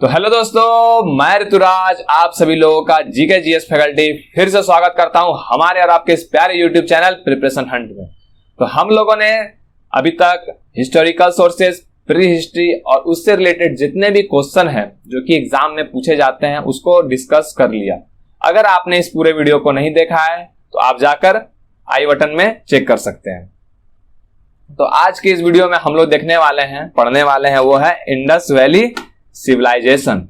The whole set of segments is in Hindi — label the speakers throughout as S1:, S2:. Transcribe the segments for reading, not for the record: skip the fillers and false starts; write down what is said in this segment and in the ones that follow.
S1: तो हेलो दोस्तों, मैं ऋतुराज आप सभी लोगों का जीके जीएस फैकल्टी फिर से स्वागत करता हूं हमारे और आपके इस प्यारे यूट्यूब चैनल प्रिपरेशन हंट में। तो हम लोगों ने अभी तक हिस्टोरिकल सोर्सेज, प्री हिस्ट्री और उससे रिलेटेड जितने भी क्वेश्चन हैं जो कि एग्जाम में पूछे जाते हैं उसको डिस्कस कर लिया। अगर आपने इस पूरे वीडियो को नहीं देखा है तो आप जाकर आई बटन में चेक कर सकते हैं। तो आज की इस वीडियो में हम लोग देखने वाले हैं, पढ़ने वाले हैं, वो है इंडस वैली सिविलाइजेशन।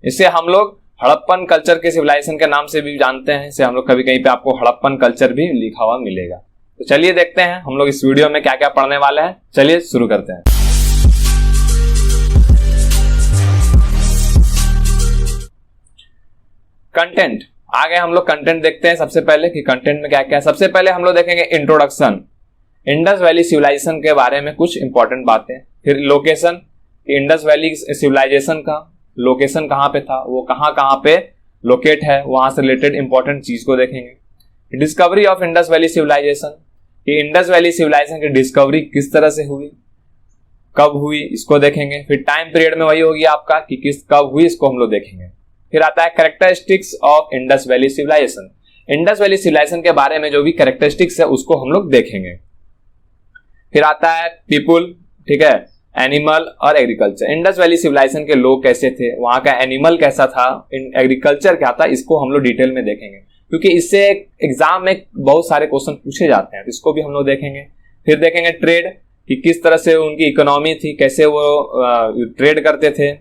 S1: इसे हम लोग हड़प्पन कल्चर के सिविलाइजेशन के नाम से भी जानते हैं। इसे हम लोग कभी कहीं पे आपको हड़प्पन कल्चर भी लिखा हुआ मिलेगा। तो चलिए देखते हैं हम लोग इस वीडियो में क्या क्या पढ़ने वाले हैं। चलिए शुरू करते हैं। कंटेंट आ गए, हम लोग कंटेंट देखते हैं सबसे पहले कि कंटेंट में क्या क्या है। सबसे पहले हम लोग देखेंगे इंट्रोडक्शन, इंडस वैली सिविलाइजेशन के बारे में कुछ इंपॉर्टेंट बातें। फिर लोकेशन, इंडस वैली सिविलाइजेशन का लोकेशन कहाँ पे था, वो कहाँ पे लोकेट है, वहां से रिलेटेड इंपॉर्टेंट चीज को देखेंगे। Discovery of Indus valley civilisation, कि इंडस वैली सिविलाइजेशन की डिस्कवरी किस तरह से हुई, कब हुई, इसको देखेंगे। फिर टाइम पीरियड में वही होगी आपका कि कब हुई, इसको हम लोग देखेंगे। फिर आता है characteristics of Indus valley civilisation, Indus valley civilisation के बारे में जो भी कैरेक्टरिस्टिक्स है उसको हम लोग देखेंगे। फिर आता है पीपुल, ठीक है, एनिमल और एग्रीकल्चर। इंडस वैली सिविलाइजेशन के लोग कैसे थे, वहां का एनिमल कैसा था, एग्रीकल्चर क्या था, इसको हम लोग डिटेल में देखेंगे क्योंकि इससे एग्जाम में बहुत सारे क्वेश्चन पूछे जाते हैं, तो इसको भी हम लोग देखेंगे। फिर देखेंगे ट्रेड, कि किस तरह से उनकी इकोनॉमी थी, कैसे वो ट्रेड करते थे।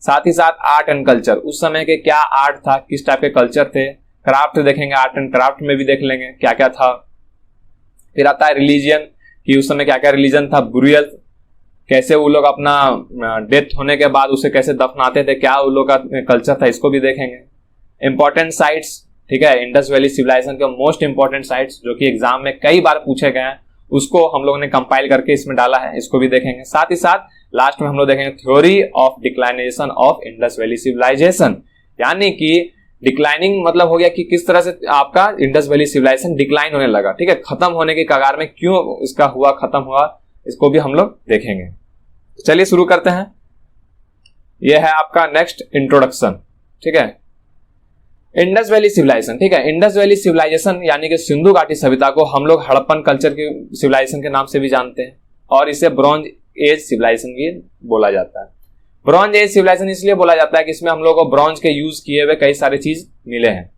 S1: साथ ही साथ आर्ट एंड कल्चर, उस समय के क्या आर्ट था, किस टाइप के कल्चर थे। क्राफ्ट देखेंगे, आर्ट एंड क्राफ्ट में भी देख लेंगे क्या क्या था। फिर आता है रिलीजियन, कि उस समय क्या क्या रिलीजन था। बुरियल, कैसे वो लोग अपना डेथ होने के बाद उसे कैसे दफनाते थे, क्या उन लोग का कल्चर था, इसको भी देखेंगे। इंपॉर्टेंट साइट्स, ठीक है, इंडस वैली सिविलाइजेशन के मोस्ट इंपॉर्टेंट साइट्स जो कि एग्जाम में कई बार पूछे गए हैं, उसको हम लोगों ने कंपाइल करके इसमें डाला है, इसको भी देखेंगे। साथ ही साथ लास्ट में हम लोग देखेंगे theory of declination of Indus valley civilisation, यानी कि डिक्लाइनिंग मतलब हो गया कि किस तरह से आपका इंडस वैली सिविलाइजेशन डिक्लाइन होने लगा, ठीक है, खत्म होने के कगार में, क्यों इसका हुआ, खत्म हुआ, इसको भी हम लोग देखेंगे। चलिए शुरू करते हैं। यह है आपका नेक्स्ट इंट्रोडक्शन, ठीक है, इंडस वैली सिविलाइजेशन, ठीक है। इंडस वैली सिविलाइजेशन यानी कि सिंधु घाटी सभ्यता को हम लोग हड़प्पन कल्चर के सिविलाइजेशन के नाम से भी जानते हैं और इसे ब्रॉन्ज एज सिविलाइजेशन भी बोला जाता है। ब्रॉन्ज एज सिविलाइजेशन इसलिए बोला जाता है कि इसमें हम लोग को ब्रॉन्ज के यूज किए हुए कई सारे चीज मिले हैं,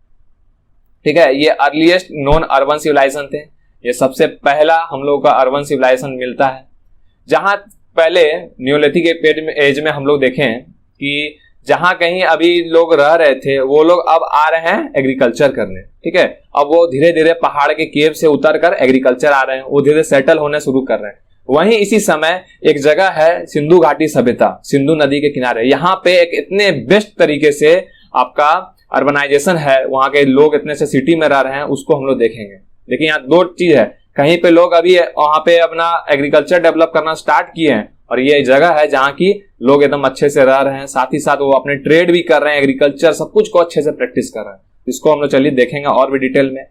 S1: ठीक है। ये अर्लीस्ट नॉन अर्बन सिविलाइजेशन थे, ये सबसे पहला हम लोग का अर्बन सिविलाइजेशन मिलता है। जहां पहले न्यूलिथिक एज में हम लोग देखें कि जहां कहीं अभी लोग रह रहे थे वो लोग अब आ रहे हैं एग्रीकल्चर करने, ठीक है। अब वो धीरे धीरे पहाड़ के केव से उतर कर एग्रीकल्चर आ रहे हैं, वो धीरे सेटल होने शुरू कर रहे हैं। वहीं इसी समय एक जगह है सिंधु घाटी सभ्यता, सिंधु नदी के किनारे, यहाँ पे एक इतने बेस्ट तरीके से आपका अर्बनाइजेशन है, वहां के लोग इतने से सिटी में रह रहे हैं, उसको हम लोग देखेंगे। लेकिन यहाँ दो चीज है, कहीं पे लोग अभी वहां पे अपना एग्रीकल्चर डेवलप करना स्टार्ट किए हैं और ये जगह है जहां की लोग एकदम अच्छे से रह रहे हैं, साथ ही साथ वो अपने ट्रेड भी कर रहे हैं, एग्रीकल्चर सब कुछ को अच्छे से प्रैक्टिस कर रहे हैं। इसको हम लोग चलिए देखेंगे और भी डिटेल में।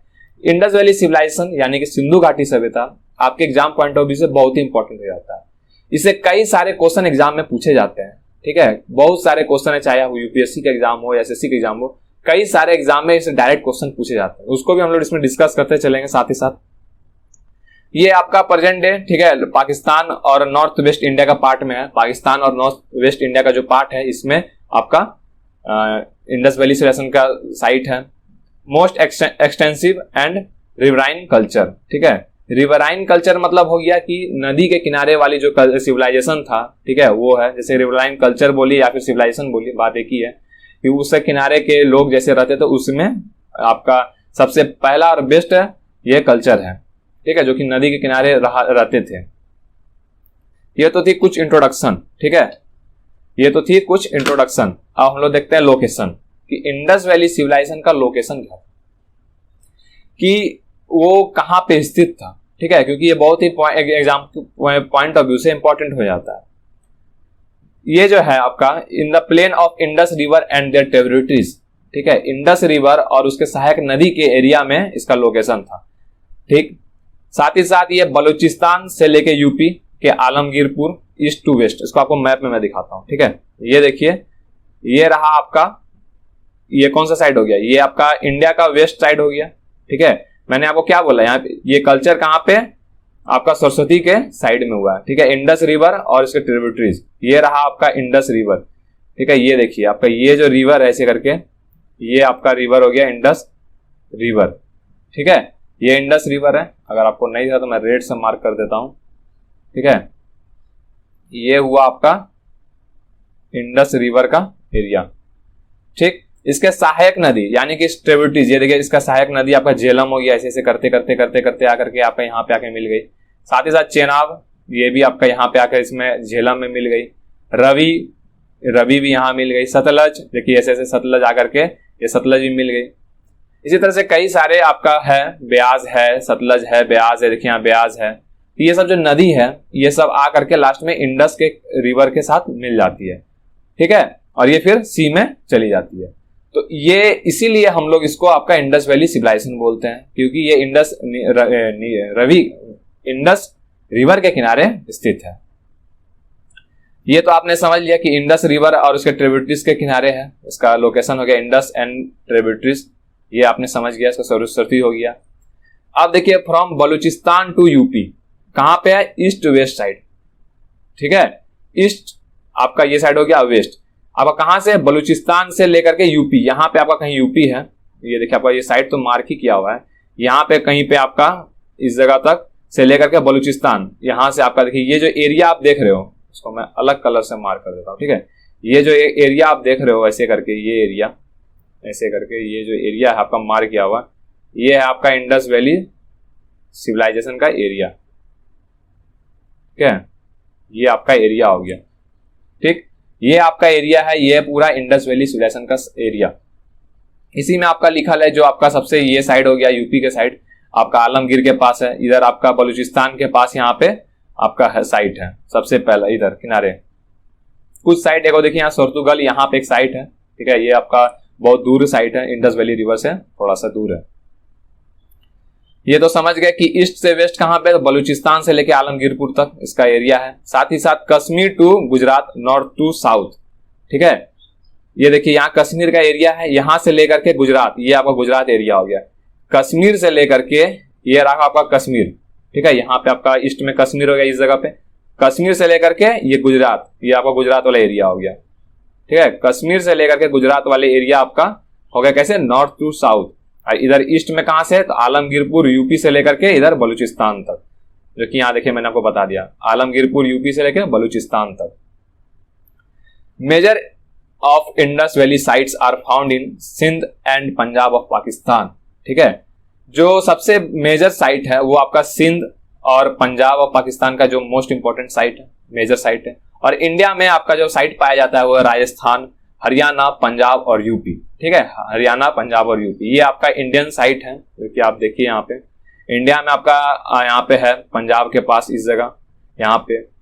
S1: इंडस वैली सिविलाइजेशन यानी कि सिंधु घाटी सभ्यता आपके एग्जाम पॉइंट ऑफ व्यू से बहुत ही इंपॉर्टेंट हो जाता है। इसे कई सारे क्वेश्चन एग्जाम में पूछे जाते हैं, ठीक है, बहुत सारे क्वेश्चन है, चाहे वो यूपीएससी का एग्जाम हो या एसएससी का एग्जाम हो, कई सारे एग्जाम में इसे डायरेक्ट क्वेश्चन पूछे जाते हैं, उसको भी हम लोग इसमें डिस्कस करते चलेंगे। साथ ही साथ ये आपका प्रेजेंट डे, ठीक है, पाकिस्तान और नॉर्थ वेस्ट इंडिया का पार्ट में है। पाकिस्तान और नॉर्थ वेस्ट इंडिया का जो पार्ट है इसमें आपका इंडस वैली सिविलाइजेशन का साइट है। Most extensive and riverine culture, ठीक है। रिवराइन कल्चर मतलब हो गया कि नदी के किनारे वाली जो सिविलाइजेशन था, ठीक है, वो है। जैसे रिवराइन कल्चर बोली या फिर सिविलाइजेशन बोली, बात एक ही है कि उस किनारे के लोग जैसे रहते थे, उसमें आपका सबसे पहला और बेस्ट ये कल्चर है, ठीक है, जो कि नदी के किनारे रहते थे। ये तो थी कुछ इंट्रोडक्शन, ठीक है, ये तो थी कुछ इंट्रोडक्शन। अब हम लोग देखते हैं लोकेशन, कि इंडस वैली सिविलाइजेशन का लोकेशन क्या था, कि वो कहां पे स्थित था, ठीक है, क्योंकि ये बहुत ही एग्जाम पॉइंट ऑफ व्यू से इंपॉर्टेंट हो जाता है। ये जो है आपका in the plain of Indus river and their tributaries, ठीक है, इंडस रिवर और उसके सहायक नदी के एरिया में इसका लोकेशन था, ठीक। साथ ही साथ ये बलूचिस्तान से लेके यूपी के आलमगीरपुर ईस्ट टू वेस्ट, इसको आपको मैप में मैं दिखाता हूं, ठीक है। ये देखिए ये रहा आपका, ये कौन सा साइड हो गया, ये आपका इंडिया का वेस्ट साइड हो गया। ठीक है, मैंने आपको क्या बोला यहाँ पे, ये कल्चर कहाँ पे, आपका सरस्वती के साइड में हुआ है। ठीक है, इंडस रिवर और इसके ट्रिब्यूटरीज, ये रहा आपका इंडस रिवर। ठीक है, ये देखिए आपका ये जो रिवर है ऐसे करके, ये आपका रिवर हो गया इंडस रिवर। ठीक है, ये इंडस रिवर है, अगर आपको नहीं था तो मैं रेड से मार्क कर देता हूं। ठीक है, ये हुआ आपका इंडस रिवर का एरिया। ठीक, इसके सहायक नदी यानी कि ट्रिब्यूटरीज, ये देखिए इसका सहायक नदी आपका झेलम हो गया, ऐसे ऐसे करते करते करते करते आकर के आपका यहाँ पे आके मिल गई। साथ ही साथ चेनाब, ये भी आपका यहाँ पे आकर इसमें झेलम में मिल गई। रवि भी यहाँ मिल गई। सतलज, देखिए ऐसे ऐसे सतलज आकर के ये सतलज भी मिल गई। इसी तरह से कई सारे आपका है, ब्याज है, सतलज है, ब्याज है, देखिए यहाँ ब्याज है। ये सब जो नदी है ये सब आकर के लास्ट में इंडस के रिवर के साथ मिल जाती है। ठीक है, और ये फिर सी में चली जाती है। तो ये इसीलिए हम लोग इसको आपका इंडस वैली सिविलाइजेशन बोलते हैं, क्योंकि ये इंडस रिवर के किनारे स्थित है। ये तो आपने समझ लिया कि इंडस रिवर और उसके ट्रिब्यूटरीज के किनारे है, इसका लोकेशन हो गया इंडस एंड ट्रिब्यूटरीज, ये आपने समझ गया, इसका सरस्वती हो गया। अब देखिए फ्रॉम बलूचिस्तान टू यूपी कहां पे है, ईस्ट वेस्ट साइड। ठीक है, ईस्ट आपका ये साइड हो गया, वेस्ट आपका कहां से, बलूचिस्तान से लेकर के यूपी, यहाँ पे आपका कहीं यूपी है, ये देखिए आपका ये साइड तो मार्क ही किया हुआ है, यहाँ पे कहीं पे आपका इस जगह तक से लेकर के बलूचिस्तान, यहां से आपका देखिए ये जो एरिया आप देख रहे हो, इसको मैं अलग कलर से मार्क कर देता हूँ। ठीक है, ये जो एरिया आप देख रहे हो ऐसे करके, ये एरिया ऐसे करके, ये जो एरिया है आपका मार्क किया हुआ, ये है आपका इंडस वैली सिविलाइजेशन का एरिया। ठीक है, ये आपका एरिया हो गया। ठीक, ये आपका एरिया है, ये पूरा इंडस वैली सिविलाइजेशन का एरिया। इसी में आपका लिखा है जो आपका सबसे ये साइड हो गया यूपी के साइड, आपका आलमगीर के पास है, इधर आपका बलूचिस्तान के पास यहाँ पे आपका साइट है सबसे पहला, इधर किनारे कुछ साइट है, देखिए यहाँ सोर्तुगल, यहाँ पे एक साइट है। ठीक है, ये आपका बहुत दूर साइट है, इंडस वैली रिवर से थोड़ा सा दूर है। ये तो समझ गए कि ईस्ट से वेस्ट कहां पे, तो बलूचिस्तान से लेके आलमगीरपुर तक इसका एरिया है। साथ ही साथ Kashmir to Gujarat, north to south. ठीक है, ये देखिए यहाँ कश्मीर का एरिया है, यहां से लेकर के गुजरात, ये आपका गुजरात एरिया हो गया। कश्मीर से लेकर के ये रहा आपका कश्मीर। ठीक है, यहाँ पे आपका ईस्ट में कश्मीर हो गया, इस जगह पे कश्मीर से लेकर के ये गुजरात, ये आपका गुजरात वाला एरिया हो गया। ठीक है, कश्मीर से लेकर के गुजरात वाले एरिया आपका हो गया कैसे, नॉर्थ टू साउथ। और इधर ईस्ट में कहां से है, तो आलमगीरपुर यूपी से लेकर के इधर बलूचिस्तान तक, जो कि यहां देखिए मैंने आपको बता दिया, आलमगीरपुर यूपी से लेकर बलूचिस्तान तक। Major of Indus valley sites are found in Sindh and Punjab of Pakistan. ठीक है, जो सबसे मेजर साइट है वो आपका सिंध और पंजाब और पाकिस्तान का जो मोस्ट इंपॉर्टेंट साइट है, मेजर साइट है। और इंडिया में आपका जो साइट पाया जाता है वो राजस्थान, हरियाणा, पंजाब और यूपी। ठीक है, हरियाणा, पंजाब और यूपी, ये आपका इंडियन साइट है, जो कि आप देखिए यहाँ पे इंडिया में आपका यहाँ पे है, पंजाब के पास इस जगह यहाँ पे।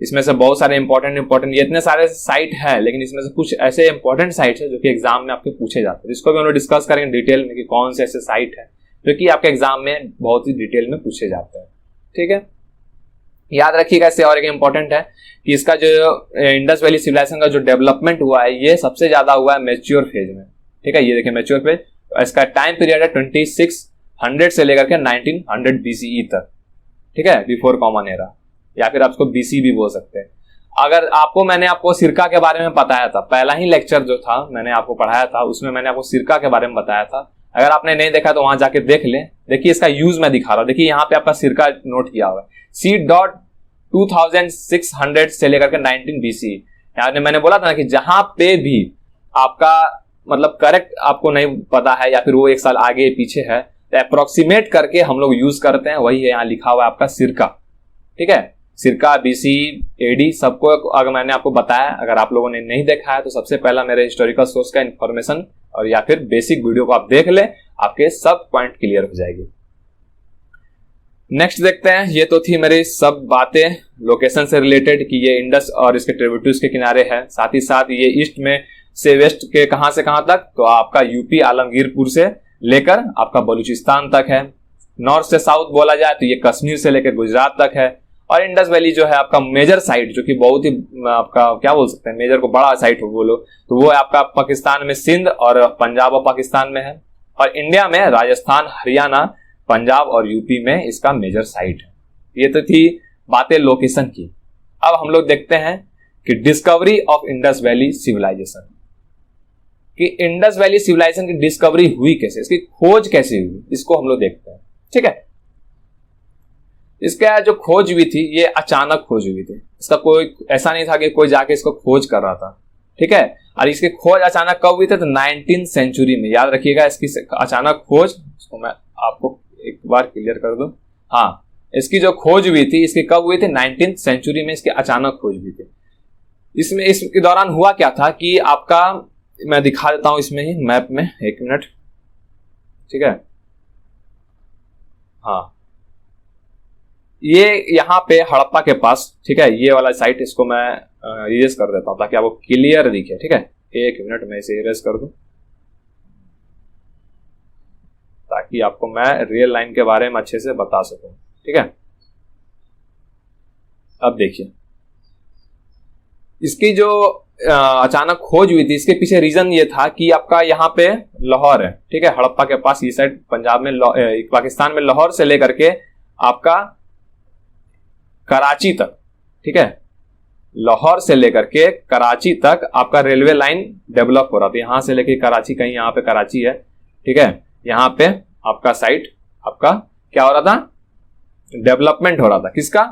S1: इसमें से बहुत सारे इंपॉर्टेंट ये इतने सारे साइट है, लेकिन इसमें से कुछ ऐसे इंपॉर्टेंट साइट है जो कि एग्जाम में आपके पूछे जाते हैं, जिसको भी हम लोग डिस्कस करेंगे डिटेल में कि कौन से ऐसे साइट है जो कि आपके एग्जाम में बहुत ही डिटेल में पूछे जाते हैं। ठीक है, याद रखिएगा। इससे और एक इंपॉर्टेंट है कि इसका जो इंडस वैली सिविलाइजेशन का जो डेवलपमेंट हुआ है ये सबसे ज्यादा हुआ है मैच्योर फेज में। ठीक है, ये देखिए मैच्योर फेज, इसका टाइम पीरियड है 2600 से लेकर के 1900 BCE तक। ठीक है, बिफोर कॉमन एरा, या फिर आप इसको BC भी बोल सकते हैं। अगर मैंने आपको सिरका के बारे में बताया था, पहला ही लेक्चर जो था मैंने आपको पढ़ाया था, उसमें मैंने आपको सिरका के बारे में बताया था। अगर आपने नहीं देखा तो वहां जाके देख ले। देखिए इसका यूज मैं दिखा रहा हूं, देखिए यहाँ पे आपका सिरका नोट किया हुआ है, C.2600 से लेकर के 19 BC। यानी मैंने बोला था ना कि जहां पे भी आपका मतलब करेक्ट आपको नहीं पता है या फिर वो एक साल आगे पीछे है, तो अप्रोक्सीमेट करके हम लोग यूज करते हैं, वही है यहाँ लिखा हुआ है आपका सिरका। ठीक है, सिरका, BC, AD सबको अगर मैंने आपको बताया, अगर आप लोगों ने नहीं देखा है तो सबसे पहला मेरे हिस्टोरिकल सोर्स का इंफॉर्मेशन और या फिर बेसिक वीडियो को आप देख ले, आपके सब पॉइंट क्लियर हो जाएगी। नेक्स्ट देखते हैं, ये तो थी मेरी सब बातें लोकेशन से रिलेटेड कि ये इंडस और इसके ट्रिब्यूटरीज के किनारे है। साथ ही साथ ये ईस्ट में से वेस्ट के कहां से कहां तक, तो आपका यूपी आलमगीरपुर से लेकर आपका बलूचिस्तान तक है। नॉर्थ से साउथ बोला जाए तो ये कश्मीर से लेकर गुजरात तक है। और इंडस वैली जो है आपका मेजर साइट, जो कि बहुत ही आपका क्या बोल सकते हैं, मेजर को बड़ा साइट हो बोलो तो वो है आपका पाकिस्तान में सिंध और पंजाब और पाकिस्तान में है, और इंडिया में राजस्थान, हरियाणा, पंजाब और यूपी में इसका मेजर साइट है। ये तो थी बातें लोकेशन की। अब हम लोग देखते हैं कि discovery of Indus valley civilisation, कि इंडस वैली सिविलाइजेशन की डिस्कवरी हुई कैसे, इसकी खोज कैसे हुई, इसको हम लोग देखते हैं। ठीक है, इसका जो खोज हुई थी ये अचानक खोज हुई थी, इसका कोई ऐसा नहीं था कि कोई जाके इसको खोज कर रहा था। ठीक है, और इसकी खोज अचानक कब हुई थी, तो 19th सेंचुरी में। याद रखिएगा इसकी अचानक खोज, इसको मैं आपको एक बार क्लियर कर दूं। हाँ, इसकी जो खोज हुई थी इसकी कब हुई थी, 19th सेंचुरी में इसकी अचानक खोज हुई थी। इसमें इसके दौरान हुआ क्या था कि आपका, मैं दिखा देता हूं इसमें ही मैप में, एक मिनट। ठीक है, हाँ, ये यहाँ पे हड़प्पा के पास, ठीक है, ये वाला साइट, इसको मैं इरेज कर देता हूं ताकि आपको क्लियर दिखे। ठीक है, एक मिनट में इसे इरेज कर दूं ताकि आपको मैं रियल लाइन के बारे में अच्छे से बता सकूं। ठीक है, अब देखिए इसकी जो अचानक खोज हुई थी, इसके पीछे रीजन ये था कि आपका यहाँ पे लाहौर है। ठीक है, हड़प्पा के पास ये साइड पंजाब में, पाकिस्तान में लाहौर से लेकर के आपका कराची तक, ठीक है, लाहौर से लेकर के कराची तक आपका रेलवे लाइन डेवलप हो रहा था। यहां से लेकर कराची, कहीं यहाँ पे कराची है, ठीक है, यहाँ पे आपका साइट आपका क्या हो रहा था, डेवलपमेंट हो रहा था। किसका,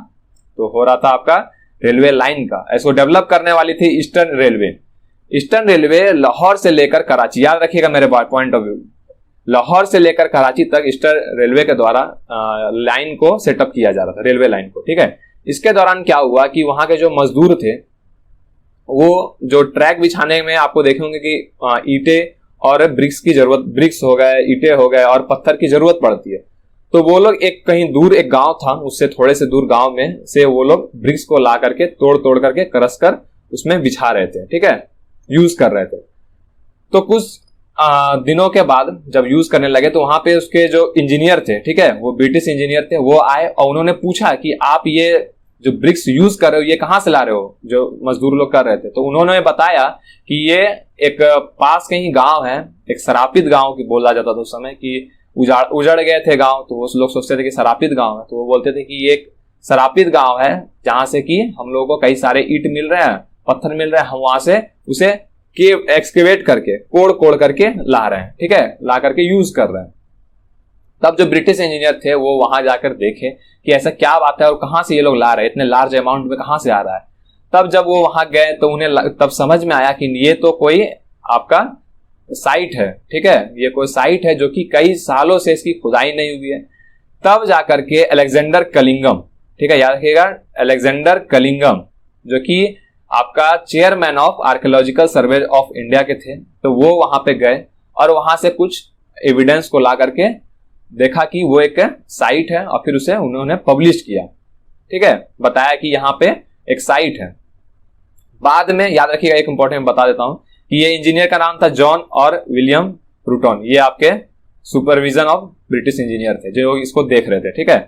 S1: तो हो रहा था आपका रेलवे लाइन का। ऐसो डेवलप करने वाली थी eastern railway. Eastern railway Lahore से लेकर कराची, याद रखिएगा मेरे पॉइंट ऑफ व्यू, लाहौर से लेकर कराची तक ईस्टर्न रेलवे के द्वारा लाइन को सेटअप किया जा रहा था, रेलवे लाइन को। ठीक है, इसके दौरान क्या हुआ कि वहां के जो मजदूर थे वो जो ट्रैक बिछाने में आपको देखेंगे कि ईंटे और ब्रिक्स की जरूरत, ब्रिक्स हो गए, ईंटे हो गए और पत्थर की जरूरत पड़ती है। तो वो लोग एक कहीं दूर एक गांव था, उससे थोड़े से दूर गांव में से वो लोग ब्रिक्स को ला करके तोड़ तोड़ करके क्रश कर उसमें बिछा रहे थे। ठीक है, यूज कर रहे थे। तो कुछ दिनों के बाद जब यूज करने लगे तो वहां पे उसके जो इंजीनियर थे, ठीक है, वो ब्रिटिश इंजीनियर थे, वो आए और उन्होंने पूछा कि आप ये जो ब्रिक्स यूज कर रहे हो ये कहां से ला रहे हो, जो मजदूर लोग कर रहे थे। तो उन्होंने बताया कि ये एक पास कहीं गांव है, एक सरापित गांव की बोला जाता था उस समय, कि उजड़ गए थे गांव, तो वो लोग सोचते थे कि सरापित गांव है, तो वो बोलते थे कि ये एक सरापित गांव है जहां से कि हम लोगों को कई सारे ईंट मिल रहे हैं, पत्थर मिल रहे हैं, हम वहां से उसे एक्सकेवेट करके, कोड़ कोड़ करके ला रहे हैं। ठीक है, ला करके यूज कर रहे हैं। तब जो ब्रिटिश इंजीनियर थे वो वहां जाकर देखे कि ऐसा क्या बात है और कहां से ये लोग ला रहे हैं, इतने लार्ज अमाउंट में कहां से आ रहा है। तब जब वो वहां गए तो उन्हें तब समझ में आया कि ये तो कोई आपका साइट है। ठीक है, ये कोई साइट है जो कि कई सालों से इसकी खुदाई नहीं हुई है। तब जाकर के अलेक्जेंडर कलिंगम, ठीक है, याद रखिएगा, अलेक्जेंडर कलिंगम जो कि आपका chairman of archaeological survey of India के थे, तो वो वहां पे गए और वहां से कुछ एविडेंस को ला करके देखा कि वो एक साइट है और फिर उसे उन्होंने पब्लिश किया। ठीक है, बताया कि यहाँ पे एक साइट है। बाद में याद रखिएगा, एक इंपॉर्टेंट बता देता हूं कि ये इंजीनियर का नाम था जॉन और विलियम प्रूटन, ये आपके सुपरविजन ऑफ ब्रिटिश इंजीनियर थे जो इसको देख रहे थे। ठीक है,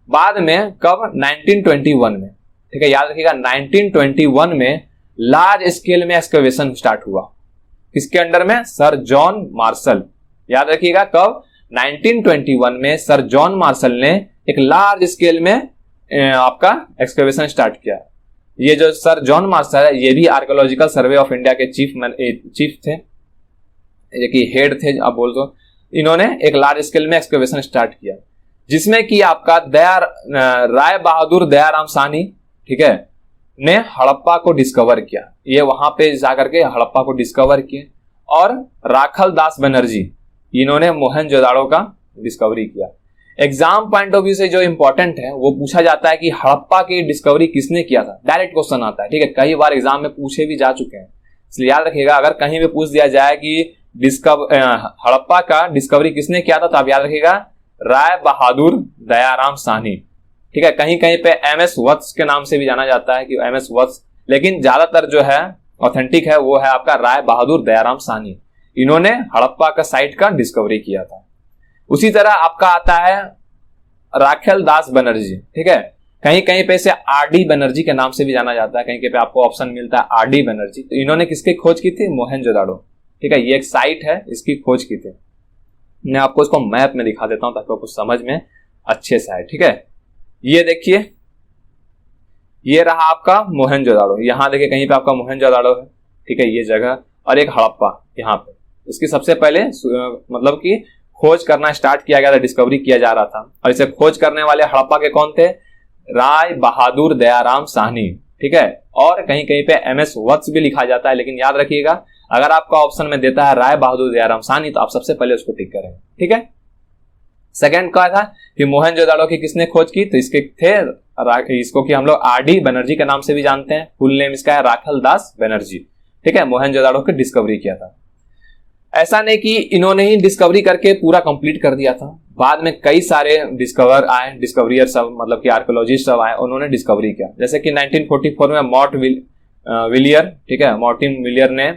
S1: बाद में कब, 1921 में, ठीक है, याद रखिएगा 1921 में लार्ज स्केल में एक्सकवेशन स्टार्ट हुआ। किसके अंडर में, सर जॉन मार्शल। याद रखिएगा कब, 1921 में सर जॉन मार्शल ने एक लार्ज स्केल में आपका एक्सकवेशन स्टार्ट किया। ये जो सर जॉन मार्शल है ये भी आर्कियोलॉजिकल सर्वे ऑफ इंडिया के चीफ थे, ये कि हेड थे आप बोल दो। इन्होंने एक लार्ज स्केल में एक्सकवेशन स्टार्ट किया जिसमें कि आपका राय बहादुर दयाराम साहनी, ठीक है, ने हड़प्पा को डिस्कवर किया। ये वहां पे जाकर के हड़प्पा को डिस्कवर किए। और राखल दास बनर्जी, इन्होंने मोहनजोदाड़ो का डिस्कवरी किया। एग्जाम पॉइंट ऑफ व्यू से जो इंपॉर्टेंट है वो पूछा जाता है कि हड़प्पा की डिस्कवरी किसने किया था, डायरेक्ट क्वेश्चन आता है। ठीक है, कई बार एग्जाम में पूछे भी जा चुके हैं, इसलिए याद रखिएगा अगर कहीं भी पूछ दिया जाए कि हड़प्पा का डिस्कवरी किसने किया था, तो आप याद रखिएगा राय बहादुर दयाराम साहनी। ठीक है, कहीं कहीं पे एमएस वत्स के नाम से भी जाना जाता है कि एमएस वत्स, लेकिन ज्यादातर जो है ऑथेंटिक है वो है आपका राय बहादुर दयाराम साहनी। इन्होंने हड़प्पा का साइट का डिस्कवरी किया था। उसी तरह आपका आता है राखेल दास बनर्जी। ठीक है, कहीं कहीं पे इसे आरडी बनर्जी के नाम से भी जाना जाता है, कहीं कहीं पे आपको ऑप्शन मिलता है आरडी बनर्जी। तो इन्होंने किसकी खोज की थी? मोहनजोदाड़ो। ठीक है, ये एक साइट है, इसकी खोज की थी। मैं आपको इसको मैप में दिखा देता हूं ताकि आपको समझ में अच्छे से आए। ठीक है, ये देखिए, ये रहा आपका मोहनजोदाड़ो। यहाँ देखिए कहीं पे आपका मोहनजोदाड़ो है। ठीक है, ये जगह, और एक हड़प्पा यहाँ पे। इसकी सबसे पहले मतलब कि खोज करना स्टार्ट किया गया था, डिस्कवरी किया जा रहा था। और इसे खोज करने वाले हड़प्पा के कौन थे? राय बहादुर दयाराम साहनी। ठीक है, और कहीं कहीं पे एमएस वत्स भी लिखा जाता है, लेकिन याद रखिएगा अगर आपका ऑप्शन में देता है राय बहादुर दयाराम साहनी तो आप सबसे पहले उसको टिक करेंगे। ठीक है, सेकंड क्या था कि मोहनजोदाड़ो की किसने खोज की? तो इसके थे इसको कि हम लोग आरडी बनर्जी के नाम से भी जानते हैं, फुल नेम इसका है राखल दास बनर्जी। ठीक है, मोहनजोदाड़ो की डिस्कवरी किया था। ऐसा नहीं कि इन्होंने ही डिस्कवरी करके पूरा कंप्लीट कर दिया था, बाद में कई सारे डिस्कवर आए, डिस्कवरियर सब मतलब कि आर्कियोलॉजिस्ट सब आए, उन्होंने डिस्कवरी किया। जैसे कि 1944 में मॉर्ट विलियर, ठीक है, मॉर्टिन विलियर ने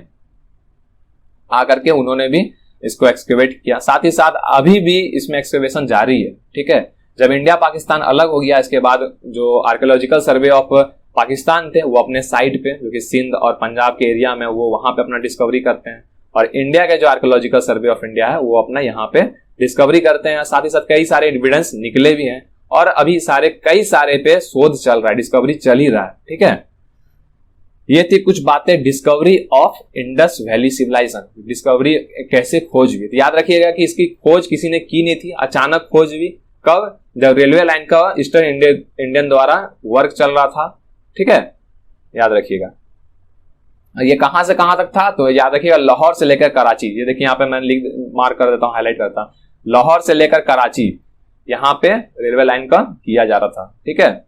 S1: आकर के उन्होंने भी इसको एक्सकेवेट किया। साथ ही साथ अभी भी इसमें एक्सकेवेशन जारी है। ठीक है, जब इंडिया पाकिस्तान अलग हो गया इसके बाद जो आर्कियोलॉजिकल सर्वे ऑफ पाकिस्तान थे वो अपने साइड पे जो कि सिंध और पंजाब के एरिया में वो वहां पे अपना डिस्कवरी करते हैं, और इंडिया के जो आर्कियोलॉजिकल सर्वे ऑफ इंडिया है वो अपना यहाँ पे डिस्कवरी करते हैं। साथ ही साथ कई सारे एविडेंस निकले भी हैं, और अभी कई सारे पे शोध चल रहा है, डिस्कवरी चल ही रहा है। ठीक है, ये थी कुछ बातें discovery of Indus valley civilisation, discovery कैसे खोज हुई। तो याद रखिएगा कि इसकी खोज किसी ने की नहीं थी, अचानक खोज हुई। कब? जब रेलवे लाइन का ईस्टर्न इंडियन द्वारा वर्क चल रहा था। ठीक है, याद रखिएगा। ये कहां से कहां तक था? तो याद रखिएगा लाहौर से लेकर कराची। ये देखिए यहाँ पे मैं मार्क कर देता हूँ, हाईलाइट करता हूँ, लाहौर से लेकर कराची यहाँ पे रेलवे लाइन का किया जा रहा था। ठीक है,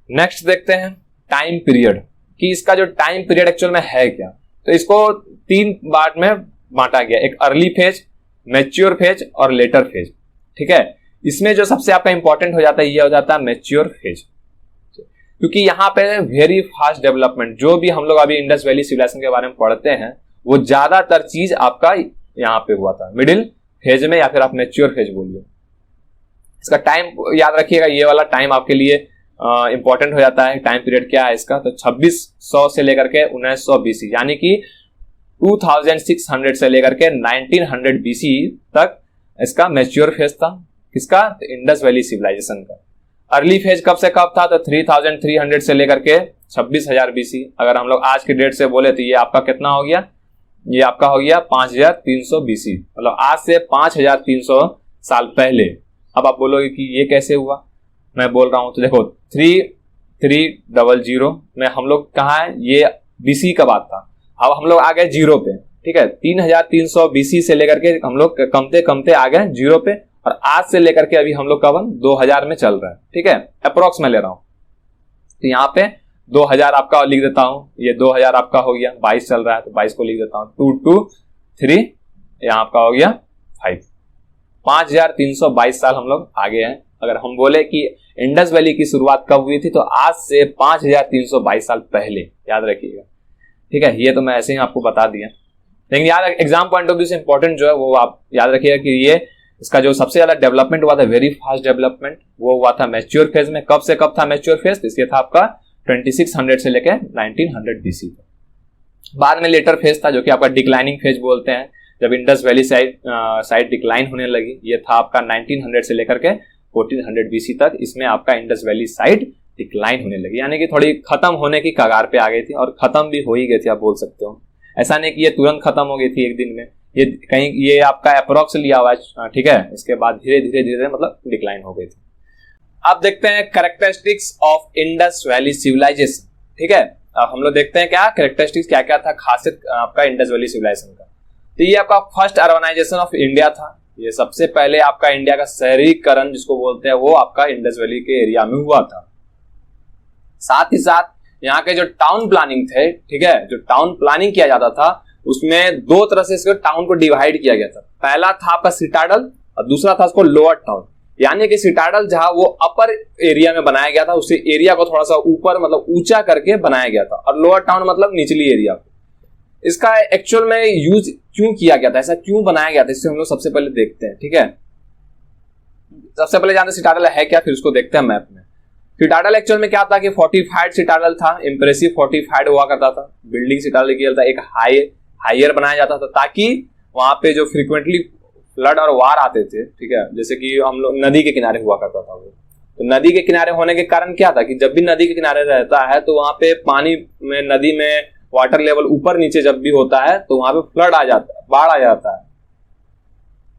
S1: नेक्स्ट देखते हैं टाइम पीरियड, कि इसका जो टाइम पीरियड एक्चुअल में है क्या। तो इसको 3 पार्ट में बांटा गया, एक अर्ली फेज, मैच्योर फेज और लेटर फेज। ठीक है, इसमें जो सबसे आपका इंपॉर्टेंट हो जाता है ये हो जाता है मैच्योर फेज, क्योंकि यहाँ पे वेरी फास्ट डेवलपमेंट, जो भी हम लोग अभी इंडस वैली सिविलाइजेशन के बारे में पढ़ते हैं वो ज्यादातर चीज आपका यहाँ पे हुआ था मिडिल फेज में, या फिर आप मैच्योर फेज बोलिए। इसका टाइम याद रखिएगा, ये वाला टाइम आपके लिए इंपॉर्टेंट हो जाता है। टाइम पीरियड क्या है इसका? तो 2600 से लेकर के 1900 बीसी, यानी कि 2600 से लेकर के 1900 बीसी तक इसका मैच्योर फेज था। किसका? तो इंडस वैली सिविलाइजेशन का। अर्ली फेज कब से कब था? तो 3300 से लेकर के 26000 बीसी। अगर हम लोग आज की डेट से बोले तो ये आपका कितना हो गया? ये आपका हो गया 5300 बीसी, मतलब आज से 5300 साल पहले। अब आप बोलोगे कि ये कैसे हुआ, मैं बोल रहा हूं तो देखो 3300 में हम लोग कहाँ है, ये बीसी का बात था। अब हम लोग आ गए जीरो पे। ठीक है, 3300 बीसी से लेकर के हम लोग कमते कमते आ गए जीरो पे, और आज से लेकर के अभी हम लोग का 2000 में चल रहा है। ठीक है, अप्रोक्स में ले रहा हूं, तो यहाँ पे 2000 आपका लिख देता हूं, ये 2000 आपका हो गया, 22 चल रहा है तो 22 को लिख देता हूं, 223 यहाँ आपका हो गया 5, 5322 साल हम लोग आगे हैं। अगर हम बोले कि इंडस वैली की शुरुआत कब हुई थी, तो आज से 5322 साल पहले, याद रखिएगा। ठीक है, ये तो मैं ऐसे ही आपको बता दिया, लेकिन यार एग्जाम पॉइंट ऑफ व्यू से इंपॉर्टेंट जो है वो आप याद रखिएगा कि ये इसका जो सबसे ज्यादा डेवलपमेंट हुआ था, वेरी फास्ट डेवलपमेंट, वो हुआ था मैच्योर फेज में। कब से कब था मैच्योर फेज? इसके था आपका 2600 से लेकर 1900 बीसी तक। बाद में लेटर फेज था जो कि आपका डिक्लाइनिंग फेज बोलते हैं, जब इंडस वैली साइड डिक्लाइन होने लगी। ये था आपका 1900 से लेकर के 1400 बीसी तक, इसमें आपका इंडस वैली साइड डिक्लाइन होने लगी, यानी कि थोड़ी खत्म होने की कगार पे आ गई थी, और खत्म भी हो ही गई थी आप बोल सकते हो। ऐसा नहीं कि ये तुरंत खत्म हो गई थी एक दिन में, ये आपका अप्रोक्स लिया हुआ है। ठीक है, इसके बाद धीरे धीरे मतलब डिक्लाइन हो गई थी। अब देखते हैं characteristics of Indus valley civilisation. ठीक है, अब हम लोग देखते हैं क्या कैरेक्टरिस्टिक्स क्या क्या था, खासियत आपका इंडस वैली सिविलाइजेशन का। तो ये आपका फर्स्ट अर्बनाइजेशन ऑफ इंडिया था। ये सबसे पहले आपका इंडिया का शहरीकरण जिसको बोलते हैं वो आपका इंडस वैली के एरिया में हुआ था। साथ ही साथ यहाँ के जो टाउन प्लानिंग थे, ठीक है, जो टाउन प्लानिंग किया जाता था उसमें 2 तरह से इसको टाउन को डिवाइड किया गया था। पहला था आपका सिटाडल और दूसरा था उसको लोअर टाउन, यानी कि सिटाडल जहां वो अपर एरिया में बनाया गया था, उसे एरिया को थोड़ा सा ऊपर मतलब ऊंचा करके बनाया गया था, और लोअर टाउन मतलब निचली एरिया को। इसका एक्चुअल में यूज क्यों किया गया था, ऐसा क्यों बनाया गया था, इससे हम लोग सबसे पहले देखते हैं। ठीक है, सबसे पहले जानते सिटाडल है क्या, फिर उसको देखते हैं मैप में। सिटाडल एक्चुअल में क्या था कि फोर्टिफाइड सिटाडल था, इंप्रेसिव फोर्टिफाइड हुआ करता था, बिल्डिंग सिटाडल की एक हायर बनाया जाता था ताकि वहां पे जो फ्रिक्वेंटली फ्लड और वार आते थे, ठीक है, जैसे कि हम लोग नदी के किनारे हुआ करता था वो, तो नदी के किनारे होने के कारण क्या था कि जब भी नदी के किनारे रहता है तो वहां पे पानी में, नदी में वाटर लेवल ऊपर नीचे जब भी होता है तो वहां पे फ्लड आ जाता है, बाढ़ आ जाता है।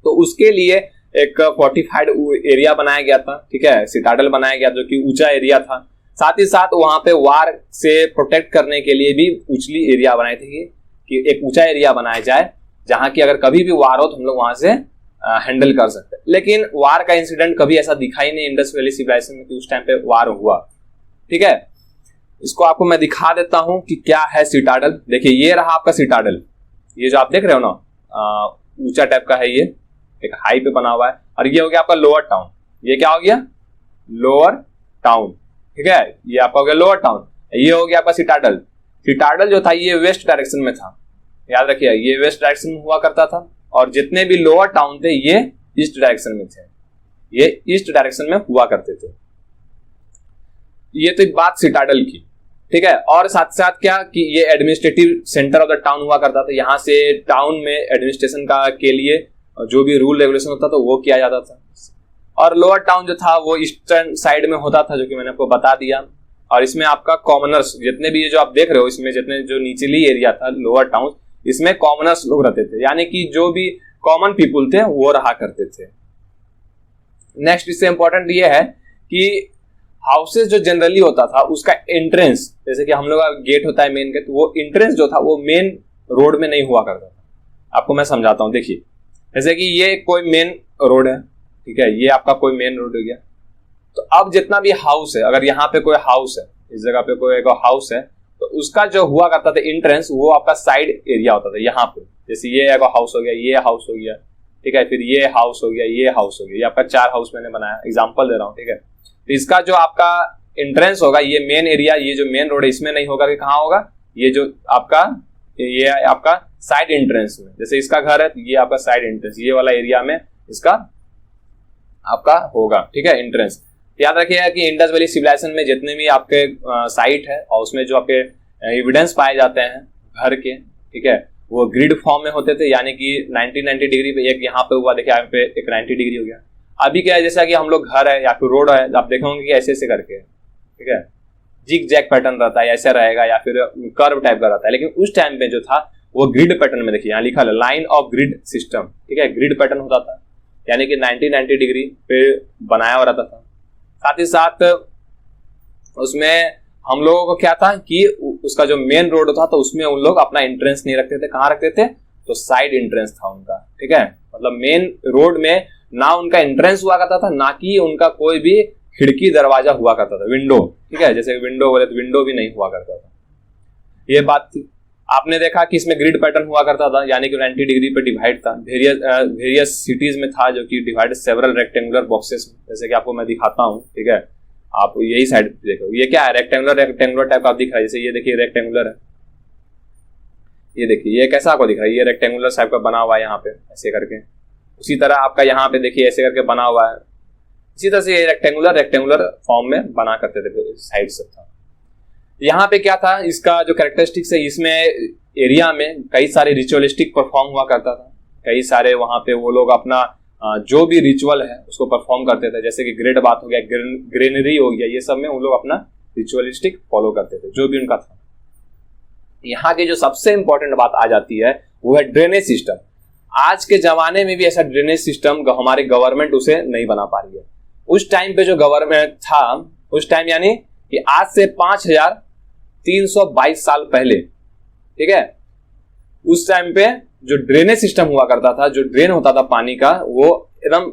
S1: तो उसके लिए एक फोर्टिफाइड एरिया बनाया गया था, ठीक है, सिटाडल बनाया गया जो कि ऊंचा एरिया था। साथ ही साथ वहां पे वार से प्रोटेक्ट करने के लिए भी ऊंचली एरिया बनाई थी कि एक ऊंचा एरिया बनाया जाए जहां की अगर कभी भी वार हो तो हम लोग वहां से हैंडल कर सकते हैं। लेकिन वार का इंसिडेंट कभी ऐसा दिखा ही नहीं इंडस वैली सिविलाइजेशन में कि उस टाइम पे वार हुआ, ठीक है। इसको आपको मैं दिखा देता हूं कि क्या है सिटाडल। देखिए ये रहा आपका सिटाडल, ये जो आप देख रहे हो ना ऊंचा टाइप का है, ये एक हाई पे बना हुआ है, और ये हो गया आपका लोअर टाउन। ये क्या हो गया? लोअर टाउन, ठीक है, ये आपका हो गया लोअर टाउन। ये हो गया आपका सिटाडल। सिटाडल जो था ये वेस्ट डायरेक्शन में था, याद रखिए ये वेस्ट डायरेक्शन में हुआ करता था, और जितने भी लोअर टाउन थे ये ईस्ट डायरेक्शन में थे, ये ईस्ट डायरेक्शन में हुआ करते थे। ये तो एक बात सिटाडल की, ठीक है। और साथ साथ क्या कि ये administrative centre of the town हुआ करता था, यहाँ से टाउन में एडमिनिस्ट्रेशन का के लिए जो भी रूल रेगुलेशन होता था वो किया जाता था। और लोअर टाउन जो था वो ईस्टर्न साइड में होता था, जो कि मैंने आपको बता दिया। और इसमें आपका कॉमनर्स, जितने भी ये जो आप देख रहे हो इसमें जितने जो निचली एरिया था लोअर टाउन, इसमें कॉमनर्स लोग रहते थे, यानी कि जो भी कॉमन पीपुल थे वो रहा करते थे। नेक्स्ट इससे इंपॉर्टेंट ये है कि हाउसेस जो जनरली होता था उसका एंट्रेंस, जैसे कि हम लोग का गेट होता है मेन गेट, वो एंट्रेंस जो था वो मेन रोड में नहीं हुआ करता था। आपको मैं समझाता हूँ। देखिए जैसे कि ये कोई मेन रोड है, ठीक है, ये आपका कोई मेन रोड हो गया। तो अब जितना भी हाउस है, अगर यहाँ पे कोई हाउस है, इस जगह पे कोई एक हाउस है, तो उसका जो हुआ करता था एंट्रेंस वो आपका साइड एरिया होता था। यहाँ पे जैसे ये एक हाउस हो गया, ये हाउस हो गया, ठीक है, फिर ये हाउस हो गया, ये हाउस हो गया, ये आपका 4 हाउस मैंने बनाया, एग्जाम्पल दे रहा हूँ, ठीक है। तो इसका जो आपका एंट्रेंस होगा, ये मेन एरिया, ये जो मेन रोड है इसमें नहीं होगा, कि कहाँ होगा, ये जो आपका ये आपका साइड एंट्रेंस में, जैसे इसका घर है तो ये आपका साइड एंट्रेंस, ये वाला एरिया में इसका आपका होगा, ठीक है, एंट्रेंस। याद रखिएगा कि इंडस वैली सिविलाइजेशन में जितने भी आपके साइट है और उसमें जो आपके एविडेंस पाए जाते हैं घर के, ठीक है, वो ग्रिड फॉर्म में होते थे, यानी कि 90 डिग्री पे एक यहाँ पे हुआ, देखिए यहाँ पे एक 90 डिग्री हो गया। अभी क्या है, जैसा कि हम लोग घर है या फिर रोड है, आप देखेंगे कि ऐसे ऐसे करके, ठीक है, जिग जैग पैटर्न रहता है, ऐसे रहेगा, या फिर कर्व टाइप का रहता है। लेकिन उस टाइम पे जो था वो ग्रिड पैटर्न में, देखिए यहाँ लिखा है लाइन ऑफ ग्रिड सिस्टम, ठीक है, ग्रिड पैटर्न होता था, यानी कि 90 डिग्री पे बनाया हुआ रहता था। साथ ही साथ उसमें हम लोगों को क्या था कि उसका जो मेन रोड था तो उसमें उन लोग अपना एंट्रेंस नहीं रखते थे। कहाँ रखते थे? तो साइड एंट्रेंस था उनका, ठीक है, मतलब मेन रोड में ना उनका एंट्रेंस हुआ करता था, ना कि उनका कोई भी खिड़की दरवाजा हुआ करता था, विंडो, ठीक है, जैसे विंडो बोले तो विंडो भी नहीं हुआ करता था। ये बात थी। आपने देखा कि इसमें ग्रिड पैटर्न हुआ करता था, यानी कि 90 डिग्री पे डिवाइड था, वेरियस सिटीज में था, जो कि डिवाइड सेवरल रेक्टेंगुलर बॉक्सेस में, जैसे कि आपको मैं दिखाता हूँ, ठीक है, आप यही साइड देखो, ये क्या है, रेक्टेंगुलर टाइप का दिख रहा है, जैसे ये देखिए रेक्टेंगुलर है, ये देखिए ये कैसा आपको दिख रहा है, ये रेक्टेंगुलर टाइप का बना हुआ है यहाँ पे ऐसे करके। उसी तरह आपका यहाँ पे देखिए ऐसे करके बना हुआ है, इसी तरह से ये रेक्टेंगुलर फॉर्म में बना करते थे, साइड से था। यहाँ पे क्या था, इसका जो कैरेक्टरिस्टिक्स है, इसमें एरिया में कई सारे रिचुअलिस्टिक परफॉर्म हुआ करता था, कई सारे वहां पे वो लोग अपना जो भी रिचुअल है उसको परफॉर्म करते थे, जैसे कि ग्रेड बात हो गया, ग्रेनरी हो गया, ये सब में वो लोग अपना रिचुअलिस्टिक फॉलो करते थे जो भी उनका था। यहाँ की जो सबसे इंपॉर्टेंट बात आ जाती है वो है ड्रेनेज सिस्टम। आज के जमाने में भी ऐसा ड्रेनेज सिस्टम हमारी गवर्नमेंट उसे नहीं बना पा रही है। उस टाइम पे जो गवर्नमेंट था, उस टाइम यानी कि आज से 5322 साल पहले, ठीक है, उस टाइम पे जो ड्रेनेज सिस्टम हुआ करता था, जो ड्रेन होता था पानी का, वो एकदम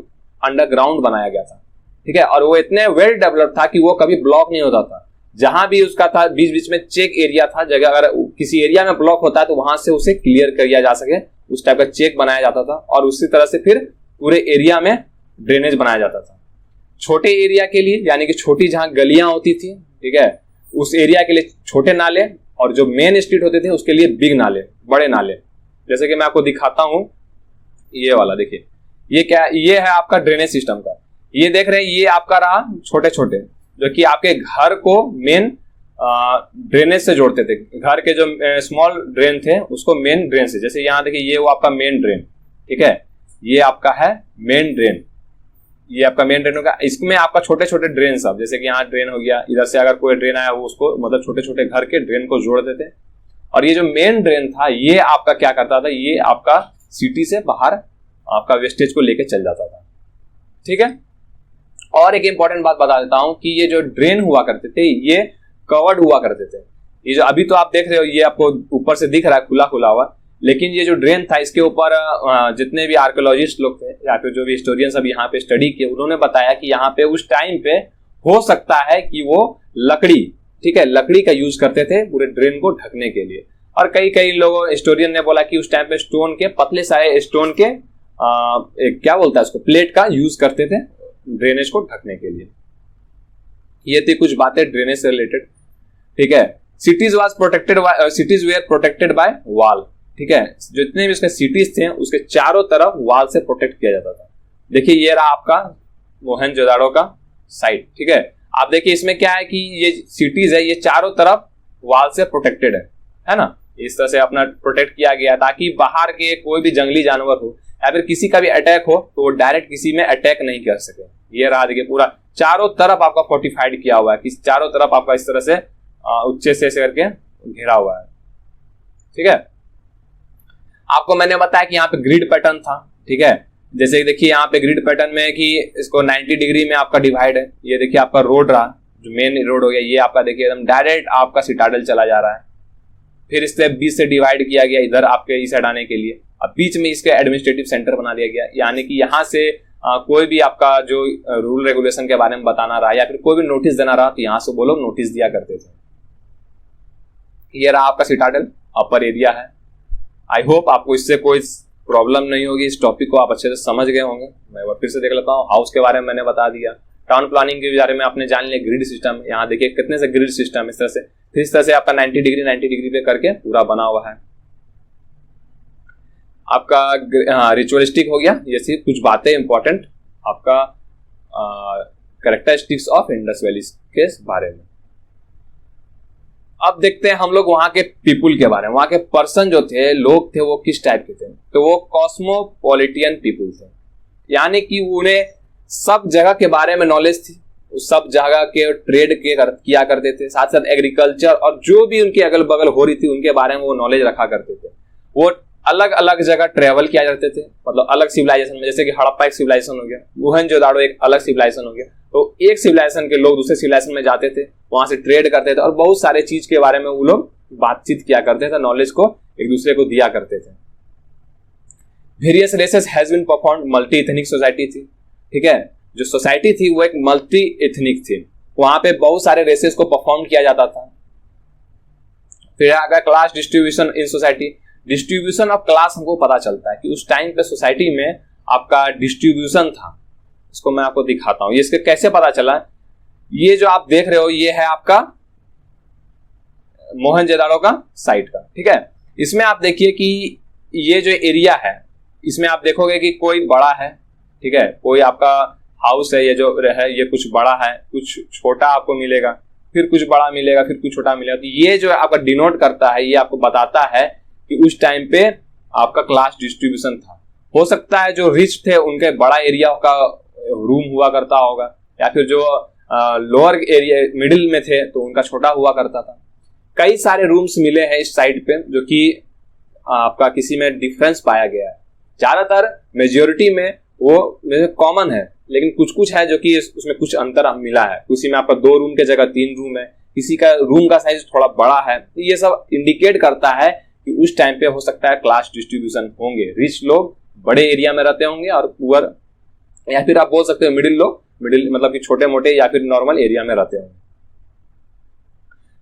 S1: अंडरग्राउंड बनाया गया था, ठीक है, और वो इतने वेल डेवलप था कि वो कभी ब्लॉक नहीं होता था। जहां भी उसका था बीच बीच में चेक एरिया था, जगह अगर किसी एरिया में ब्लॉक होता है तो वहां से उसे क्लियर किया जा सके, उस टाइप का चेक बनाया जाता था, और उसी तरह से फिर पूरे एरिया में ड्रेनेज बनाया जाता था। छोटे एरिया के लिए, यानी कि छोटी जहां गलियां होती थी, ठीक है, उस एरिया के लिए छोटे नाले, और जो मेन स्ट्रीट होते थे उसके लिए बिग नाले, बड़े नाले। जैसे कि मैं आपको दिखाता हूं, ये वाला देखिए, ये क्या, ये है आपका ड्रेनेज सिस्टम का, ये देख रहे हैं, ये आपका रहा छोटे छोटे, जो कि आपके घर को मेन ड्रेनेज से जोड़ते थे। घर के जो स्मॉल ड्रेन थे उसको मेन ड्रेन से, जैसे यहाँ देखिए ये वो आपका मेन ड्रेन, ठीक है, ये आपका है मेन ड्रेन, ये आपका मेन ड्रेन होगा। इसमें आपका छोटे छोटे ड्रेन सब, जैसे कि यहाँ ड्रेन हो गया, इधर से अगर कोई ड्रेन आया वो उसको मतलब छोटे छोटे घर के ड्रेन को जोड़ देते। और ये जो मेन ड्रेन था ये आपका क्या करता था, ये आपका सिटी से बाहर आपका वेस्टेज को लेके चल जाता था, ठीक है। और एक इंपॉर्टेंट बात बता देता हूं कि ये जो ड्रेन हुआ करते थे ये कवर्ड हुआ करते थे। ये जो अभी तो आप देख रहे हो ये आपको ऊपर से दिख रहा है खुला खुला हुआ, लेकिन ये जो ड्रेन था इसके ऊपर जितने भी आर्कियोलॉजिस्ट लोग थे या फिर जो भी हिस्टोरियंस अब यहाँ पे स्टडी किए उन्होंने बताया कि यहाँ पे उस टाइम पे हो सकता है कि वो लकड़ी, ठीक है, लकड़ी का यूज करते थे पूरे ड्रेन को ढकने के लिए। और कई कई लोगों हिस्टोरियन ने बोला कि उस टाइम पे स्टोन के पतले सारे स्टोन के क्या बोलता है उसको, प्लेट का यूज करते थे ड्रेनेज को ढकने के लिए। ये थी कुछ बातें ड्रेनेज से रिलेटेड, ठीक है। Cities were protected by wall, ठीक है, जितने भी उसके सिटीज थे उसके चारों तरफ वॉल से प्रोटेक्ट किया जाता था। देखिए ये रहा आपका मोहनजोदाड़ो का साइट, ठीक है। आप देखिए इसमें क्या है कि ये सिटीज है ये चारों तरफ वॉल से प्रोटेक्टेड है ना, इस तरह से अपना प्रोटेक्ट किया गया ताकि बाहर के कोई भी जंगली जानवर हो या फिर किसी का भी अटैक हो तो वो डायरेक्ट किसी में अटैक नहीं कर सके। ये रहा देखिए पूरा चारों तरफ आपका फोर्टिफाइड किया हुआ है कि चारों तरफ आपका इस तरह से उच्चे से करके घेरा हुआ है, ठीक है। आपको मैंने बताया कि यहाँ पे ग्रिड पैटर्न था, ठीक है। जैसे देखिए यहाँ पे ग्रिड पैटर्न में कि इसको 90 डिग्री में आपका डिवाइड है। ये देखिए आपका रोड रहा जो मेन रोड हो गया, ये आपका देखिए एकदम डायरेक्ट आपका सिटाडल चला जा रहा है। फिर इससे बीच से डिवाइड किया गया इधर आपके इस साइड आने के लिए। अब बीच में इसके एडमिनिस्ट्रेटिव सेंटर बना दिया गया, यानी कि यहाँ से कोई भी आपका जो रूल रेगुलेशन के बारे में बताना रहा या फिर कोई भी नोटिस देना रहा तो यहाँ से वो लोग नोटिस दिया करते थे। ये रहा आपका सिटाडल अपर एरिया है। आई होप आपको इससे कोई प्रॉब्लम नहीं होगी, इस टॉपिक को आप अच्छे से समझ गए होंगे। मैं वो फिर से देख लेता हूँ। हाउस के बारे में मैंने बता दिया, टाउन प्लानिंग के बारे में आपने जान लिया, ग्रिड सिस्टम यहाँ देखिए कितने से ग्रिड सिस्टम इस तरह से, फिर इस तरह से आपका 90 डिग्री पे करके पूरा बना हुआ है। आपका रिचुअलिस्टिक हो गया, ये सिर्फ कुछ बातें इंपॉर्टेंट आपका कैरेक्टरिस्टिक्स ऑफ इंडस वैली के बारे में। अब देखते हैं हम लोग वहां के पीपुल के बारे में, वहां के पर्सन जो थे, लोग थे, वो किस टाइप के थे। तो वो कॉस्मोपॉलिटियन पीपुल थे, यानी कि उन्हें सब जगह के बारे में नॉलेज थी, सब जगह के ट्रेड किया करते थे, साथ साथ एग्रीकल्चर और जो भी उनके अगल बगल हो रही थी उनके बारे में वो नॉलेज रखा करते थे। वो अलग अलग जगह ट्रेवल किया करते थे, मतलब अलग सिविलाइजेशन में, जैसे कि हड़प्पा एक सिविलाइजेशन हो गया, मोहनजोदाड़ो एक अलग सिविलाइजेशन हो गया। तो एक सिविलाइजेशन के लोग दूसरे सिविलाइजेशन में जाते थे, वहां से ट्रेड करते थे और बहुत सारे चीज के बारे में वो लोग बातचीत किया करते थे, नॉलेज को एक दूसरे को दिया करते थे। Various races has been performed, multi ethnic society थी, ठीक है। जो सोसाइटी थी वो एक मल्टी एथनिक थी, वहां पे बहुत सारे रेसेस को परफॉर्म किया जाता था। फिर आ गया class distribution in society. Distribution of class हमको पता चलता है कि उस टाइम पे सोसाइटी में आपका डिस्ट्रीब्यूशन था, इसको मैं आपको दिखाता हूं। ये इसके कैसे पता चला, ये जो आप देख रहे हो ये है आपका मोहनजोदाड़ो का साइट का, ठीक है। इसमें आप देखिए कि ये जो एरिया है इसमें आप देखोगे कि कोई बड़ा है, ठीक है, कोई आपका हाउस है, ये जो है ये कुछ बड़ा है, कुछ छोटा आपको मिलेगा, फिर कुछ बड़ा मिलेगा, फिर कुछ छोटा मिलेगा। तो ये जो आपका डिनोट करता है, ये आपको बताता है कि उस टाइम पे आपका क्लास डिस्ट्रीब्यूशन था। हो सकता है जो रिच थे उनके बड़ा एरिया का रूम हुआ करता होगा, या फिर जो लोअर एरिया मिडिल में थे तो उनका छोटा हुआ करता था। कई सारे रूम्स मिले हैं इस साइट पे जो कि आपका किसी में डिफरेंस पाया गया है। ज्यादातर मेजोरिटी में वो कॉमन है, लेकिन कुछ कुछ है जो कि उसमें कुछ अंतर मिला है। किसी में आपका 2 रूम के जगह 3 रूम है, किसी का रूम का साइज थोड़ा बड़ा है। तो ये सब इंडिकेट करता है कि उस टाइम पे हो सकता है क्लास डिस्ट्रीब्यूशन होंगे, रिच लोग बड़े एरिया में रहते होंगे और पुअर या फिर आप बोल सकते हो मिडिल लोग, मिडिल मतलब कि छोटे मोटे या फिर नॉर्मल एरिया में रहते होंगे।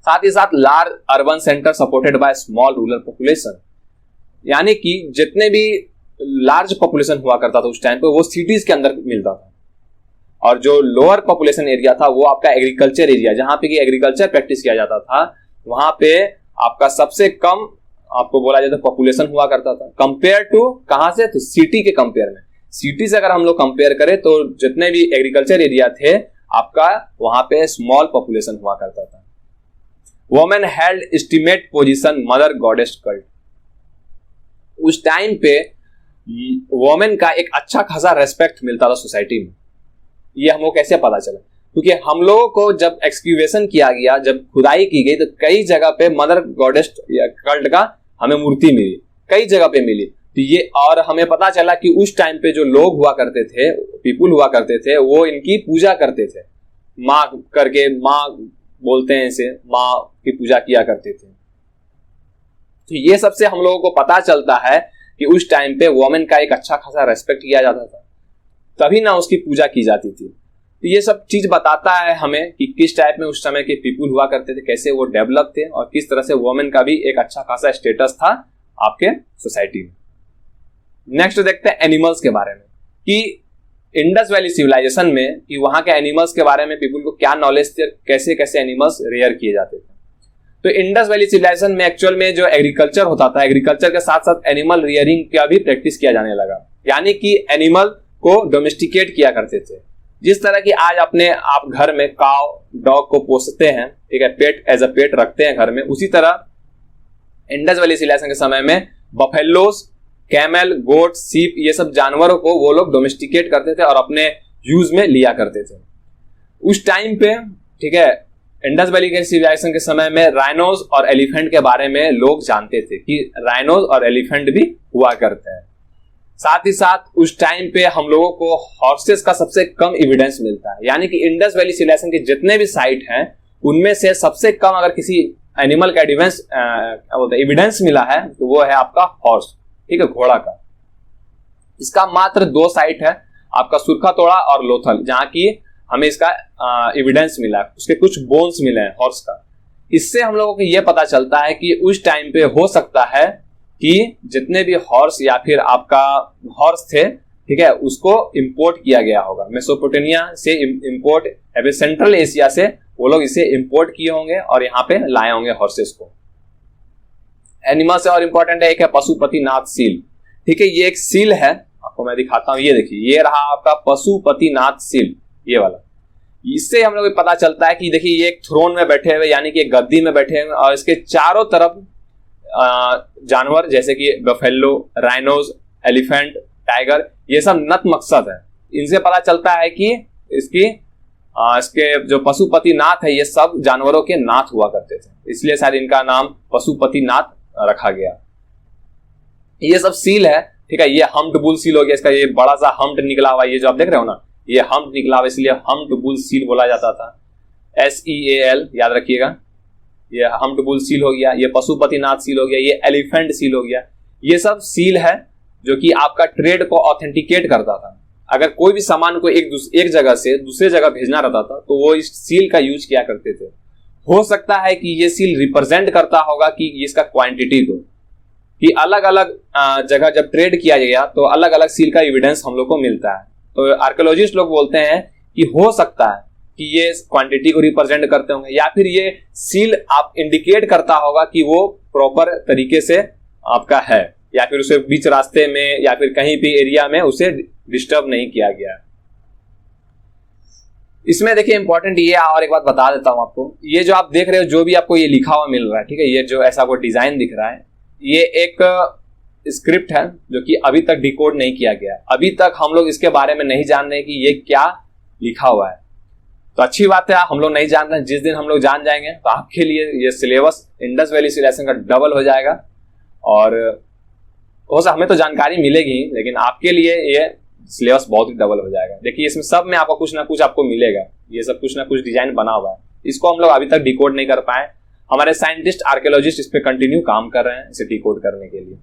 S1: साथ ही साथ large urban centre supported by small rural population, यानी कि जितने भी लार्ज पॉपुलेशन हुआ करता था उस टाइम पे वो सिटीज के अंदर मिलता था, और जो लोअर पॉपुलेशन एरिया था वो आपका एग्रीकल्चर एरिया, जहां पे कि एग्रीकल्चर प्रैक्टिस किया जाता था, वहां पे आपका सबसे कम आपको बोला जाता पॉपुलेशन हुआ करता था कंपेयर टू कहां से, तो सिटी के कंपेयर में। सिटी से अगर हम लोग कंपेयर करें तो जितने भी एग्रीकल्चर एरिया थे आपका वहां पे स्मॉल पॉपुलेशन हुआ करता था। Women held estimate position mother goddess cult. उस टाइम पे वोमेन का एक अच्छा खासा रेस्पेक्ट मिलता था सोसाइटी में। ये हमको कैसे पता चला? क्योंकि हम लोगों को जब एक्सक्यूवेशन किया गया, जब खुदाई की गई, तो कई जगह पे मदर गॉडेस कल्ट का हमें मूर्ति मिली, कई जगह पे मिली। तो ये, और हमें पता चला कि उस टाइम पे जो लोग हुआ करते थे, पीपुल हुआ करते थे, वो इनकी पूजा करते थे। माँ करके, माँ बोलते हैं इसे, माँ की पूजा किया करते थे। तो ये सबसे हम लोगों को पता चलता है कि उस टाइम पे वोमेन का एक अच्छा खासा रेस्पेक्ट किया जाता था, तभी ना उसकी पूजा की जाती थी। तो ये सब चीज बताता है हमें कि किस टाइप में उस समय के पीपुल हुआ करते थे, कैसे वो डेवलप थे, और किस तरह से वोमेन का भी एक अच्छा खासा स्टेटस था आपके सोसाइटी में। नेक्स्ट देखते हैं एनिमल्स के बारे में, कि इंडस वैली सिविलाइजेशन में कि वहां के एनिमल्स के बारे में पीपुल को क्या नॉलेज थी, कैसे कैसे एनिमल्स रेयर किए जाते थे। तो इंडस वैली सिविलाइजेशन में एक्चुअल में जो एग्रीकल्चर होता था, एग्रीकल्चर के साथ साथ एनिमल रियरिंग का भी प्रैक्टिस किया जाने लगा, यानी कि एनिमल को डोमेस्टिकेट किया करते थे। जिस तरह की आज अपने आप घर में काव डॉग को पोसते हैं, ठीक है, पेट एज अ पेट रखते हैं घर में, उसी तरह इंडस वैली सिविलाइजेशन के समय में बफेलोस, कैमल, गोट, सीप, ये सब जानवरों को वो लोग डोमेस्टिकेट करते थे और अपने यूज में लिया करते थे उस टाइम पे, ठीक है। इंडस वैली के सिविलाइजेशन के समय में राइनोज और एलिफेंट के बारे में लोग जानते थे कि राइनोज और एलिफेंट भी हुआ करते हैं। साथ ही साथ उस टाइम पे हम लोगों को हॉर्सेस का सबसे कम एविडेंस मिलता है, यानी कि इंडस वैली सिविलाइजेशन के जितने भी साइट हैं उनमें से सबसे कम अगर किसी एनिमल का एविडेंस मिला है तो वो है आपका हॉर्स, ठीक है, घोड़ा का। इसका मात्र 2 साइट है, आपका सुरखा तोड़ा और लोथल, जहां की हमें इसका एविडेंस मिला, उसके कुछ बोन्स मिले हैं हॉर्स का। इससे हम लोगों को यह पता चलता है कि उस टाइम पे हो सकता है कि जितने भी हॉर्स या फिर आपका हॉर्स थे, ठीक है, उसको इंपोर्ट किया गया होगा मेसोपोटामिया से, इंपोर्ट सेंट्रल एशिया से वो लोग इसे इंपोर्ट किए होंगे और यहाँ पे लाए होंगे हॉर्सेस को। एनिमल से और इंपॉर्टेंट है एक है पशुपतिनाथ सील, ठीक है, ये एक सील है, आपको मैं दिखाता हूं, ये देखिए, ये रहा आपका पशुपतिनाथ सील, ये वाला। इससे हम लोग पता चलता है कि देखिए ये एक थ्रोन में बैठे हुए, यानी कि एक गद्दी में बैठे हुए, और इसके चारों तरफ जानवर जैसे कि बफेलो, राइनोज, एलिफेंट, टाइगर, ये सब नतमस्तक है। इनसे पता चलता है कि इसके जो पशुपतिनाथ है, ये सब जानवरों के नाथ हुआ करते थे, इसलिए शायद इनका नाम पशुपतिनाथ रखा गया। ये सब सील है, ठीक है। ये हम्प्ड बुल सील हो गया, इसका ये बड़ा सा हम्प्ड निकला हुआ, ये जो आप देख रहे हो ना, ये हम्प्ड निकला हुआ, इसलिए हम्प्ड बुल सील बोला जाता था, SEAL, याद रखिएगा। ये हम्प्ड बुल सील हो गया, ये पशुपतिनाथ सील हो गया, ये एलिफेंट सील हो गया। ये सब सील है जो कि आपका ट्रेड को ऑथेंटिकेट करता था। अगर कोई भी सामान को एक जगह से दूसरे जगह भेजना रहता था तो वो इस सील का यूज किया करते थे। हो सकता है कि ये सील रिप्रेजेंट करता होगा कि इसका क्वांटिटी को, कि अलग अलग जगह जब ट्रेड किया गया तो अलग अलग सील का एविडेंस हम लोग को मिलता है। तो आर्कियोलॉजिस्ट लोग बोलते हैं कि हो सकता है कि ये क्वांटिटी को रिप्रेजेंट करते होंगे, या फिर ये सील आप इंडिकेट करता होगा कि वो प्रॉपर तरीके से आपका है, या फिर उसे बीच रास्ते में या फिर कहीं भी एरिया में उसे डिस्टर्ब नहीं किया गया है। इसमें देखिए इंपॉर्टेंट ये, और एक बात बता देता हूं आपको, ये जो आप देख रहे हो, जो भी आपको ये लिखा हुआ मिल रहा है, ठीक है, ये जो ऐसा कोई डिजाइन दिख रहा है, ये एक स्क्रिप्ट है जो कि अभी तक डिकोड नहीं किया गया। अभी तक हम लोग इसके बारे में नहीं जान रहे कि ये क्या लिखा हुआ है। तो अच्छी बात है, हम लोग नहीं जान रहे हैं। जिस दिन हम लोग जान जाएंगे तो आपके लिए ये सिलेबस इंडस वैली सिविलाइजेशन का डबल हो जाएगा, और हमें तो जानकारी मिलेगी, लेकिन आपके लिए ये सिलेबस बहुत ही डबल हो जाएगा। देखिए इसमें सब में आपको कुछ ना कुछ आपको मिलेगा, ये सब कुछ ना कुछ डिजाइन बना हुआ है। इसको हम लोग अभी तक डिकोड नहीं कर पाए। हमारे साइंटिस्ट, आर्कियोलॉजिस्ट इस पे कंटिन्यू काम कर रहे हैं इसे डिकोड करने के लिए।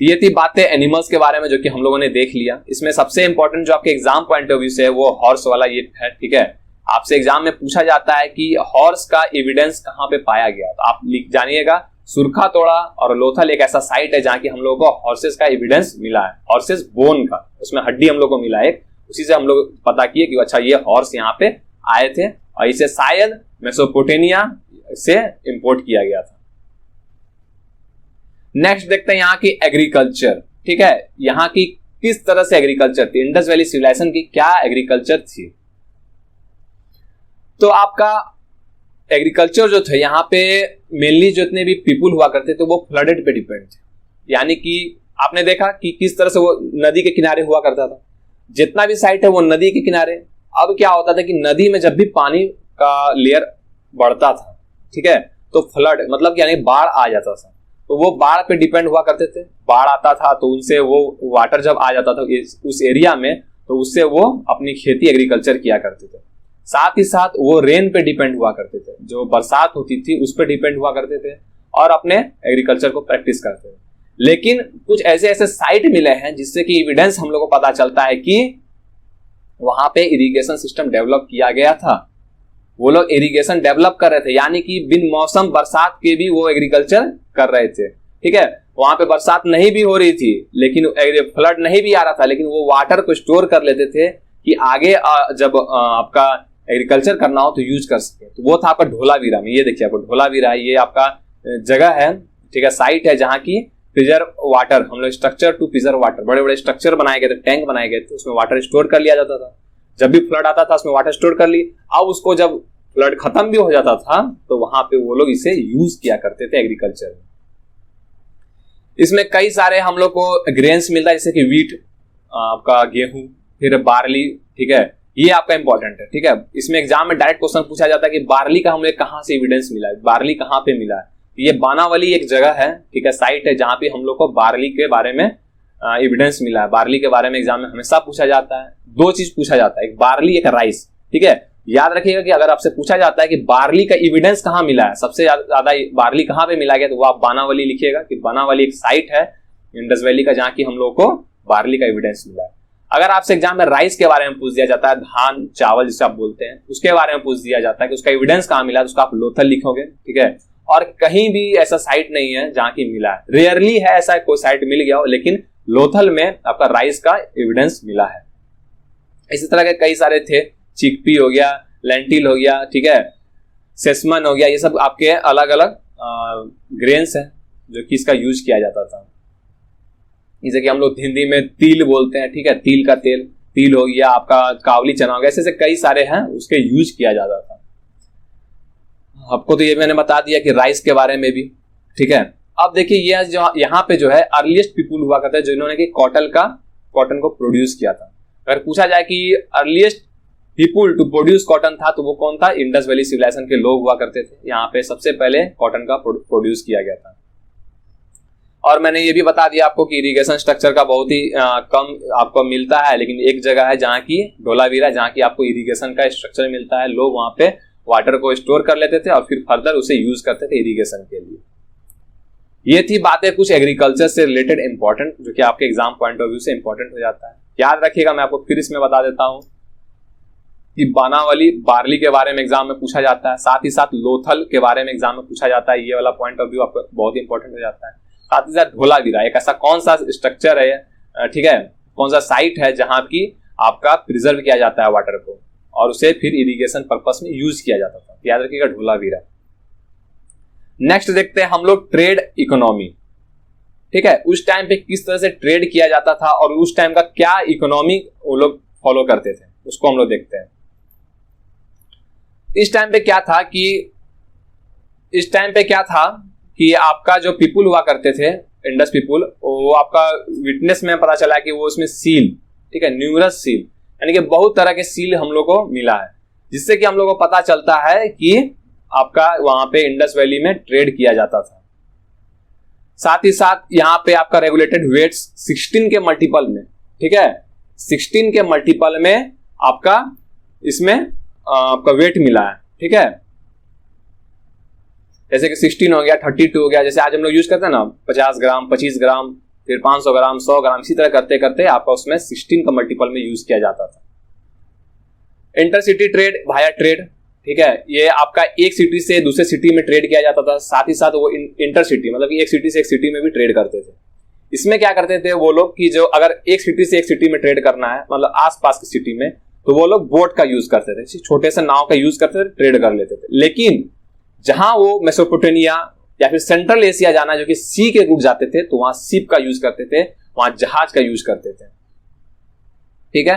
S1: ये थी बातें एनिमल्स के बारे में जो कि हम लोगों ने देख लिया। इसमें सबसे इंपॉर्टेंट जो आपके एग्जाम पॉइंट ऑफ व्यू से है वो हॉर्स वाला ये है, ठीक है। आपसे एग्जाम में पूछा जाता है कि हॉर्स का एविडेंस कहाँ पे पाया गया, तो आप लिख जानिएगा सुरखा तोड़ा और लोथल एक ऐसा साइट है जहाँ की हम लोगों को हॉर्सेस का एविडेंस मिला है, हॉर्सेस बोन का, उसमें हड्डी हम लोग को मिला एक, उसी से हम लोग पता किए कि अच्छा ये हॉर्स यहाँ पे आए थे और इसे शायद मेसोपोटामिया से इंपोर्ट किया गया था। नेक्स्ट देखते हैं यहाँ की एग्रीकल्चर, ठीक है। यहाँ की किस तरह से एग्रीकल्चर थी, इंडस वैली सिविलाइजेशन की क्या एग्रीकल्चर थी। तो आपका एग्रीकल्चर जो थे यहाँ पे मेनली जितने भी पीपुल हुआ करते थे वो फ्लडेड पे डिपेंड थे, यानी कि आपने देखा कि किस तरह से वो नदी के किनारे हुआ करता था, जितना भी साइट है वो नदी के किनारे। अब क्या होता था कि नदी में जब भी पानी का लेयर बढ़ता था, ठीक है, तो फ्लड मतलब यानी बाढ़ आ जाता था, तो वो बाढ़ पे डिपेंड हुआ करते थे। बाढ़ आता था तो उनसे वो वाटर जब आ जाता था उस एरिया में, तो उससे वो अपनी खेती एग्रीकल्चर किया करते थे। साथ ही साथ वो रेन पे डिपेंड हुआ करते थे, जो बरसात होती थी उस पर डिपेंड हुआ करते थे और अपने एग्रीकल्चर को प्रैक्टिस करते थे। लेकिन कुछ ऐसे ऐसे साइट मिले हैं जिससे कि एविडेंस हम लोग को पता चलता है कि वहां पे इरिगेशन सिस्टम डेवलप किया गया था। वो लोग इरिगेशन डेवलप कर रहे थे, यानी कि बिन मौसम बरसात के भी वो एग्रीकल्चर कर रहे थे, ठीक है। वहां पे बरसात नहीं भी हो रही थी, लेकिन फ्लड नहीं भी आ रहा था, लेकिन वो वाटर को स्टोर कर लेते थे कि आगे जब आपका एग्रीकल्चर करना हो तो यूज कर सके। तो वो था आपका धोलावीरा में, ये देखिए आपको धोलावीरा, ये आपका जगह है, ठीक है, साइट है जहाँ की प्रिजर्व वाटर, हम लोग स्ट्रक्चर टू प्रिजर्व वाटर, बड़े बड़े स्ट्रक्चर बनाए गए थे, टैंक बनाए गए थे, उसमें वाटर स्टोर कर लिया जाता था। जब भी फ्लड आता था उसमें वाटर स्टोर कर ली। अब उसको जब फ्लड खत्म भी हो जाता था तो वहां पे वो लोग इसे यूज किया करते थे एग्रीकल्चर में। इसमें कई सारे हम लोग को ग्रेन्स मिलता है, जैसे कि वीट, आपका गेहूं, फिर बार्ली, ठीक है, ये आपका इंपॉर्टेंट है, ठीक है। इसमें एग्जाम में डायरेक्ट क्वेश्चन पूछा जाता है कि बार्ली का हमें कहाँ से एविडेंस मिला है, बार्ली कहाँ पे मिला है। ये बानावली एक जगह है, ठीक है, साइट है जहाँ पे हम लोग को बार्ली के बारे में एविडेंस मिला है। बार्ली के बारे में एग्जाम में हमेशा पूछा जाता है, दो चीज पूछा जाता है, एक बार्ली एक राइस, ठीक है। याद रखिएगा कि अगर आपसे पूछा जाता है कि बार्ली का एविडेंस कहाँ मिला है, सबसे ज्यादा बार्ली कहाँ पे मिला गया, तो वो आप बानावली लिखिएगा कि बानावली एक साइट है इंडस वैली का जहाँ की हम लोग को बार्ली का एविडेंस मिला है। अगर आपसे एग्जाम में राइस के बारे में पूछ दिया जाता है, धान चावल जिसे आप बोलते हैं, उसके बारे में पूछ दिया जाता है कि उसका एविडेंस कहाँ मिला, तो उसका आप लोथल लिखोगे, ठीक है। और कहीं भी ऐसा साइट नहीं है जहाँ की मिला है, रेयरली है ऐसा कोई साइट मिल गया हो, लेकिन लोथल में आपका राइस का एविडेंस मिला है। इसी तरह के कई सारे थे, चिकपी हो गया, लेंटिल हो गया, ठीक है, सेसमन हो गया, ये सब आपके अलग अलग ग्रेन्स हैं जो कि इसका यूज किया जाता था। जैसे कि हम लोग हिंदी में तिल बोलते हैं, ठीक है, तिल का तेल, तिल हो गया, आपका कावली चना हो गया, ऐसे कई सारे हैं उसके यूज किया जाता था। आपको तो ये मैंने बता दिया कि राइस के बारे में भी, ठीक है। अब देखिए ये जो यहाँ पे जो है अर्लीस्ट पीपुल हुआ करते हैं जिन्होंने कि कॉटन को प्रोड्यूस किया था। अगर पूछा जाए कि earliest people to produce cotton था तो वो कौन था, इंडस वैली सिविलाइजेशन के लोग हुआ करते थे। यहाँ पे सबसे पहले कॉटन का प्रोड्यूस किया गया था। और मैंने ये भी बता दिया आपको कि इरिगेशन स्ट्रक्चर का बहुत ही कम आपको मिलता है, लेकिन एक जगह है जहाँ की धोलावीरा, जहाँ की आपको इरिगेशन का स्ट्रक्चर मिलता है। लोग वहां पे वाटर को स्टोर कर लेते थे और फिर फर्दर उसे यूज करते थे इरिगेशन के लिए। ये थी बातें कुछ एग्रीकल्चर से रिलेटेड इंपॉर्टेंट, जो कि आपके एग्जाम पॉइंट ऑफ व्यू से इंपॉर्टेंट हो जाता है। याद रखिएगा, मैं आपको फिर इसमें बता देता हूँ कि बानावली बार्ली के बारे में एग्जाम में पूछा जाता है, साथ ही साथ लोथल के बारे में एग्जाम में पूछा जाता है। ये वाला पॉइंट ऑफ व्यू आपको बहुत इंपॉर्टेंट हो जाता है। साथ ही साथ धोलावीरा एक ऐसा कौन सा स्ट्रक्चर है, ठीक है, कौन सा साइट है जहां की आपका प्रिजर्व किया जाता है वाटर को और उसे फिर इरिगेशन पर्पस में यूज किया जाता था। याद रखिएगा धोलावीरा। नेक्स्ट देखते हैं हम लोग ट्रेड इकोनॉमी, ठीक है, उस टाइम पे किस तरह से ट्रेड किया जाता था और उस टाइम का क्या इकोनॉमी वो लोग फॉलो करते थे, उसको हम लोग देखते हैं। इस टाइम पे क्या था कि आपका जो पीपुल हुआ करते थे, इंडस पीपुल, वो आपका विटनेस में पता चला कि वो उसमें सील, ठीक है, न्यूमरस सील, यानी कि बहुत तरह के सील हम लोग को मिला है, जिससे कि हम लोग को पता चलता है कि आपका वहां पे इंडस वैली में ट्रेड किया जाता था। साथ ही साथ यहाँ पे आपका रेगुलेटेड वेट्स 16 के मल्टीपल में, ठीक है, 16 के मल्टीपल में आपका इसमें आपका वेट मिला है, ठीक है, जैसे कि 16 हो गया, 32 हो गया, जैसे आज हम लोग यूज करते हैं ना 50 ग्राम, 25 ग्राम, फिर 500 ग्राम, 100 ग्राम, इसी तरह करते करते आपका उसमें 16 का मल्टीपल में यूज किया जाता था। इंटरसिटी ट्रेड, वाया ट्रेड, ठीक है, ये आपका एक सिटी से दूसरे सिटी में ट्रेड किया जाता था। साथ ही साथ वो इंटरसिटी मतलब कि एक सिटी से एक सिटी में भी ट्रेड करते थे। इसमें क्या करते थे वो लोग कि जो अगर एक सिटी से एक सिटी में ट्रेड करना है, मतलब आसपास की सिटी में, तो वो लोग बोट का यूज करते थे, छोटे से नाव का यूज करते थे, ट्रेड कर लेते थे। लेकिन जहां वो मेसोपोटामिया या फिर सेंट्रल एशिया जाना जो कि सी के रूट जाते थे, तो वहां शिप का यूज करते थे, वहां जहाज का यूज करते थे। ठीक है।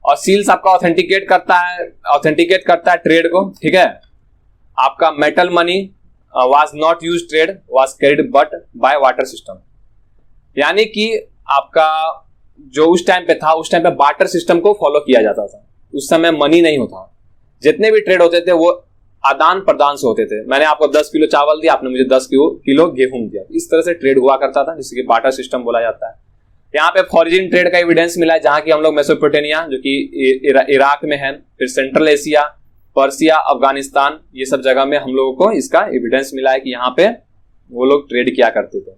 S1: और सील्स आपका ऑथेंटिकेट करता है ट्रेड को, ठीक है। आपका metal money was not use trade was carried but by water system, यानी कि आपका जो उस टाइम पे था, उस टाइम पे बार्टर सिस्टम को फॉलो किया जाता था। उस समय मनी नहीं होता, जितने भी ट्रेड होते थे वो आदान प्रदान से होते थे। मैंने आपको 10 किलो चावल दिया, आपने मुझे 10 किलो गेहूं दिया, इस तरह से ट्रेड हुआ करता था, जिसके बार्टर सिस्टम बोला जाता है। यहाँ पे फॉरेन ट्रेड का एविडेंस मिला है, जहां की हम लोग मेसोपोटामिया जो कि इराक में है, फिर सेंट्रल एशिया, पर्सिया, अफगानिस्तान, ये सब जगह में हम लोगों को इसका एविडेंस मिला है कि यहाँ पे वो लोग ट्रेड किया करते थे।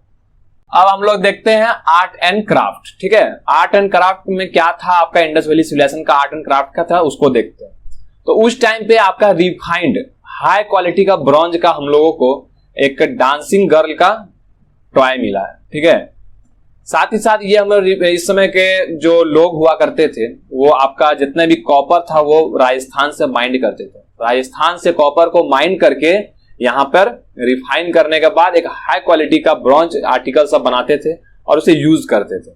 S1: अब हम लोग देखते हैं आर्ट एंड क्राफ्ट, ठीक है। आर्ट एंड क्राफ्ट में क्या था, आपका इंडस वैली सिविलाइजेशन का आर्ट एंड क्राफ्ट का था, उसको देखते हैं। तो उस टाइम पे आपका रिफाइंड हाई क्वालिटी का ब्रॉन्ज का हम लोगों को एक डांसिंग गर्ल का टॉय मिला है, ठीक है। साथ ही साथ ये हम लोग इस समय के जो लोग हुआ करते थे, वो आपका जितना भी कॉपर था वो राजस्थान से माइंड करते थे। राजस्थान से कॉपर को माइंड करके यहाँ पर रिफाइन करने के बाद एक हाई क्वालिटी का ब्रॉन्ज आर्टिकल सब बनाते थे और उसे यूज करते थे।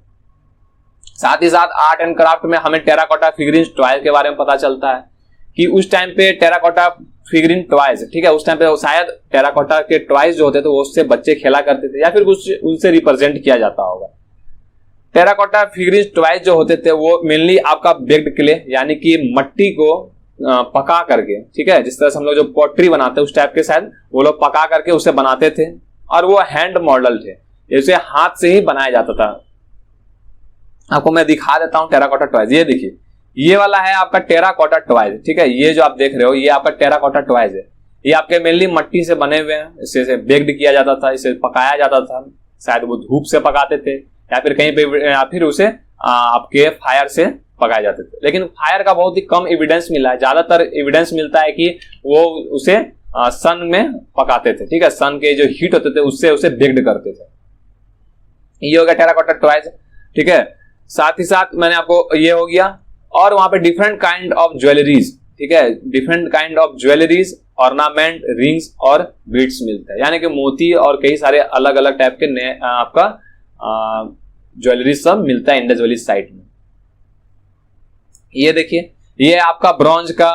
S1: साथ ही साथ आर्ट एंड क्राफ्ट में हमें टेराकोटा फिगरिन टॉय के बारे में पता चलता है कि उस टाइम पे टेराकोटा फिगरिन टॉयज, ठीक है, उस टाइम पे शायद टेराकोटा के टॉयज जो होते थे वो उससे बच्चे खेला करते थे या फिर कुछ उनसे रिप्रेजेंट किया जाता होगा। टेराकोटा फिगरिन टॉयज जो होते थे वो मेनली आपका बेक्ड क्ले, यानी कि मट्टी को पका करके, ठीक है, जिस तरह से हम लोग जो पॉटरी बनाते हैं उस टाइप के शायद वो लोग पका करके उसे बनाते थे, और वो हैंड मॉडल थे, इसे हाथ से ही बनाया जाता था। आपको मैं दिखा देता हूं टेराकोटा टॉयज। ये देखिए, ये वाला है आपका टेराकोटा टॉयज, ठीक है। ये जो आप देख रहे हो ये आपका टेराकोटा टॉयज है। ये आपके मेनली मट्टी से बने हुए हैं, इसे बेक्ड किया जाता था, इसे पकाया जाता था, शायद वो धूप से पकाते थे या फिर कहीं पे या फिर उसे आपके फायर से पकाए जाते थे। लेकिन फायर का बहुत ही कम एविडेंस मिला है, ज्यादातर एविडेंस मिलता है कि वो उसे सन में पकाते थे, ठीक है। सन के जो हीट होते थे उससे उसे बेक्ड करते थे। ये हो गया टेराकोटा टॉयज, ठीक है। साथ ही साथ मैंने आपको ये हो गया, और वहां पे डिफरेंट काइंड ऑफ ज्वेलरीज, ठीक है, different kind of jewelleries, ornament, rings और बीड्स मिलते हैं, यानी कि मोती और कई सारे अलग अलग टाइप के आपका ज्वेलरी सब मिलता है इंडस वैली साइट में। ये देखिए, ये आपका ब्रॉन्ज का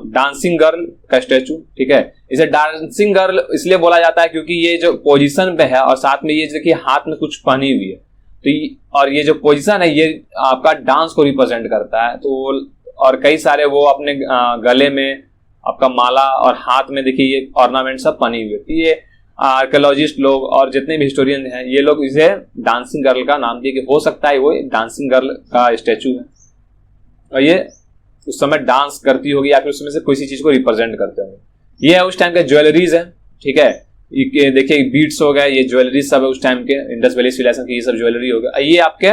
S1: डांसिंग गर्ल का स्टैचू, ठीक है। इसे डांसिंग गर्ल इसलिए बोला जाता है क्योंकि ये जो पोजीशन पे है और साथ में ये देखिए हाथ में कुछ पहनी हुई है, तो और ये जो पोजीशन है ये आपका डांस को रिप्रेजेंट करता है। तो और कई सारे वो अपने गले में आपका माला और हाथ में देखिए ये ऑर्नामेंट सब पहनी हुई है। ये आर्कियोलॉजिस्ट लोग और जितने भी हिस्टोरियन हैं ये लोग इसे डांसिंग गर्ल का नाम दिए कि हो सकता है वो डांसिंग गर्ल का स्टैचू है और ये उस समय डांस करती होगी या फिर उसमें से किसी चीज को रिप्रेजेंट करते होंगे। ये है उस टाइम के ज्वेलरीज है, ठीक है। ये देखिए बीट्स हो गए, ये ज्वेलरी सब है उस टाइम के इंडस वैली सिविलाइजेशन की, ये सब ज्वेलरी हो गए। ये आपके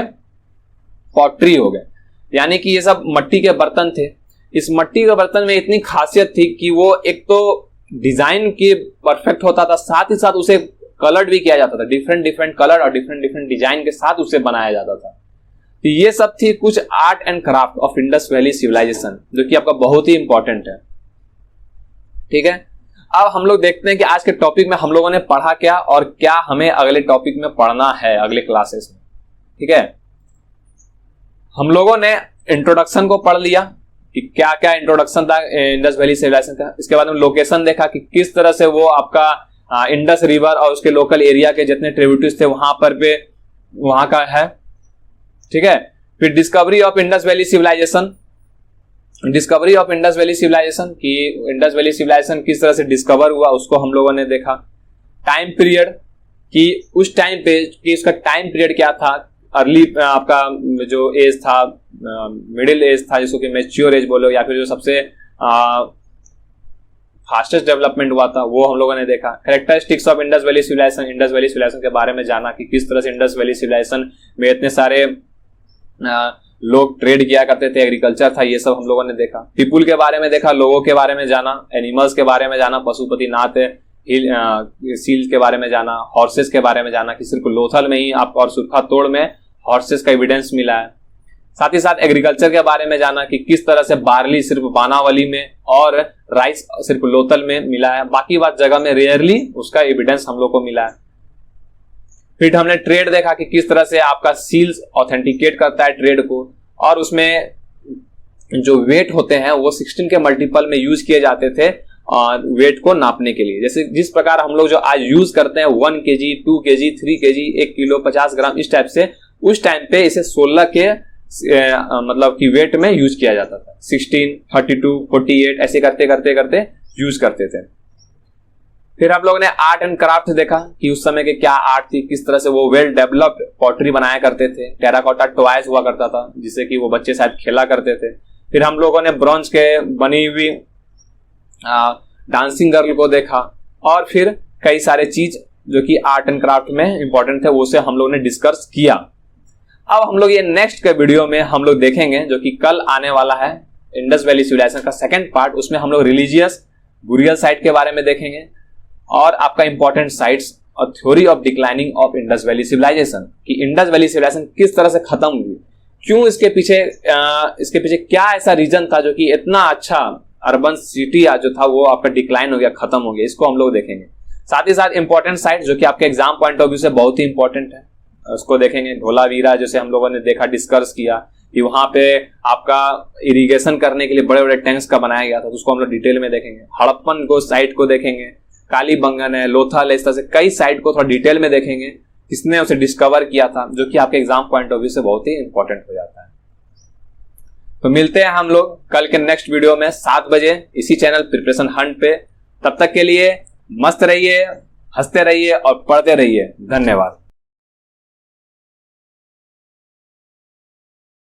S1: पॉटरी हो गए, यानी कि ये सब मट्टी के बर्तन थे। इस मट्टी के बर्तन में इतनी खासियत थी कि वो एक तो डिजाइन के परफेक्ट होता था, साथ ही साथ उसे कलर्ड भी किया जाता था, डिफरेंट डिफरेंट कलर और डिफरेंट डिफरेंट डिजाइन के साथ उसे बनाया जाता था। तो ये सब थी कुछ art and craft of Indus valley civilisation, जो कि आपका बहुत ही इंपॉर्टेंट है, ठीक है। अब हम लोग देखते हैं कि आज के टॉपिक में हम लोगों ने पढ़ा क्या और क्या हमें अगले टॉपिक में पढ़ना है अगले क्लासेस में, ठीक है। हम लोगों ने इंट्रोडक्शन को पढ़ लिया कि क्या क्या इंट्रोडक्शन था इंडस वैली सिविलाइजेशन का। इसके बाद में लोकेशन देखा कि किस तरह से वो आपका इंडस रिवर और उसके लोकल एरिया के जितने ट्रिब्यूटरीज थे वहां पर पे वहां का है, ठीक है। फिर discovery of Indus valley civilisation, discovery of Indus valley civilisation कि इंडस वैली सिविलाइजेशन किस तरह से डिस्कवर हुआ उसको हम लोगों ने देखा। टाइम पीरियड कि उस टाइम पे कि उसका टाइम पीरियड क्या था, अर्ली आपका जो एज था, मिडिल एज था जिसको कि मैच्योर एज बोलो, या फिर जो सबसे फास्टेस्ट डेवलपमेंट हुआ था वो हम लोगों ने देखा। Characteristics of Indus valley civilisation, Indus valley civilisation के बारे में जाना कि किस तरह से इंडस वैली सिविलाइजेशन में इतने सारे लोग ट्रेड किया करते थे, एग्रीकल्चर था, ये सब हम लोगों ने देखा। पीपुल के बारे में देखा, लोगों के बारे में जाना, एनिमल्स के बारे में जाना, पशुपति नाथ सील के बारे में जाना, हॉर्सेस के बारे में जाना कि सिर्फ लोथल में ही आप और सुरखा तोड़ में हॉर्सेस का एविडेंस मिला है। साथ ही साथ एग्रीकल्चर के बारे में जाना कि किस तरह से बार्ली सिर्फ बानावली में और राइस सिर्फ लोथल में मिला है, बाकी बात जगह में रेयरली उसका एविडेंस हम लोग को मिला है। फिर हमने ट्रेड देखा कि किस तरह से आपका सील्स ऑथेंटिकेट करता है ट्रेड को, और उसमें जो वेट होते हैं वो 16 के मल्टीपल में यूज किए जाते थे वेट को नापने के लिए। जैसे जिस प्रकार हम लोग जो आज यूज करते हैं 1 kg, 2 kg, 3 kg, 1 किलो 50 ग्राम, इस टाइप से उस टाइम पे इसे 16 के मतलब कि वेट में यूज किया जाता था। 16, 32, 48 ऐसे करते करते करते यूज करते थे। फिर हम लोगों ने आर्ट एंड क्राफ्ट देखा कि उस समय के क्या आर्ट थी, किस तरह से वो वेल डेवलप्ड पॉटरी बनाया करते थे। टेराकोटा टॉयज हुआ करता था जिससे कि वो बच्चे शायद खेला करते थे। फिर हम लोगों ने ब्रॉन्ज के बनी हुई डांसिंग गर्ल को देखा, और फिर कई सारे चीज जो कि आर्ट एंड क्राफ्ट में इंपॉर्टेंट थे वो से हम लोगों ने डिस्कस किया। अब हम लोग ये नेक्स्ट के वीडियो में हम लोग देखेंगे जो कि कल आने वाला है, इंडस वैली सिविलाइजेशन का सेकंड पार्ट। उसमें हम लोग रिलीजियस बुरियल साइट के बारे में देखेंगे और आपका इंपॉर्टेंट साइट्स और theory of declining of Indus valley civilisation, कि इंडस वैली सिविलाइजेशन किस तरह से खत्म हुई, क्यों इसके पीछे क्या ऐसा रीजन था जो कि इतना अच्छा अर्बन सिटी जो था वो आपका डिक्लाइन हो गया, खत्म हो गया, इसको हम लोग देखेंगे। साथ ही साथ इंपॉर्टेंट साइट जो कि आपके एग्जाम पॉइंट ऑफ व्यू से बहुत ही इंपॉर्टेंट है, उसको देखेंगे। धोलावीरा जैसे हम लोगों ने देखा, डिस्कस किया कि वहां पे आपका इरिगेशन करने के लिए बड़े बड़े टैंक्स का बनाया गया था, तो उसको हम लोग डिटेल में देखेंगे। हड़प्पन को साइट को देखेंगे, कालीबंगन है, लोथल है, इस तरह से कई साइट को थोड़ा डिटेल में देखेंगे, किसने उसे डिस्कवर किया था, जो कि आपके एग्जाम पॉइंट ऑफ व्यू से बहुत ही इंपॉर्टेंट हो जाता है। तो मिलते हैं हम लोग कल के नेक्स्ट वीडियो में 7 बजे इसी चैनल प्रिपरेशन हंट पे। तब तक के लिए मस्त रहिए, हंसते रहिए और पढ़ते रहिए। धन्यवाद।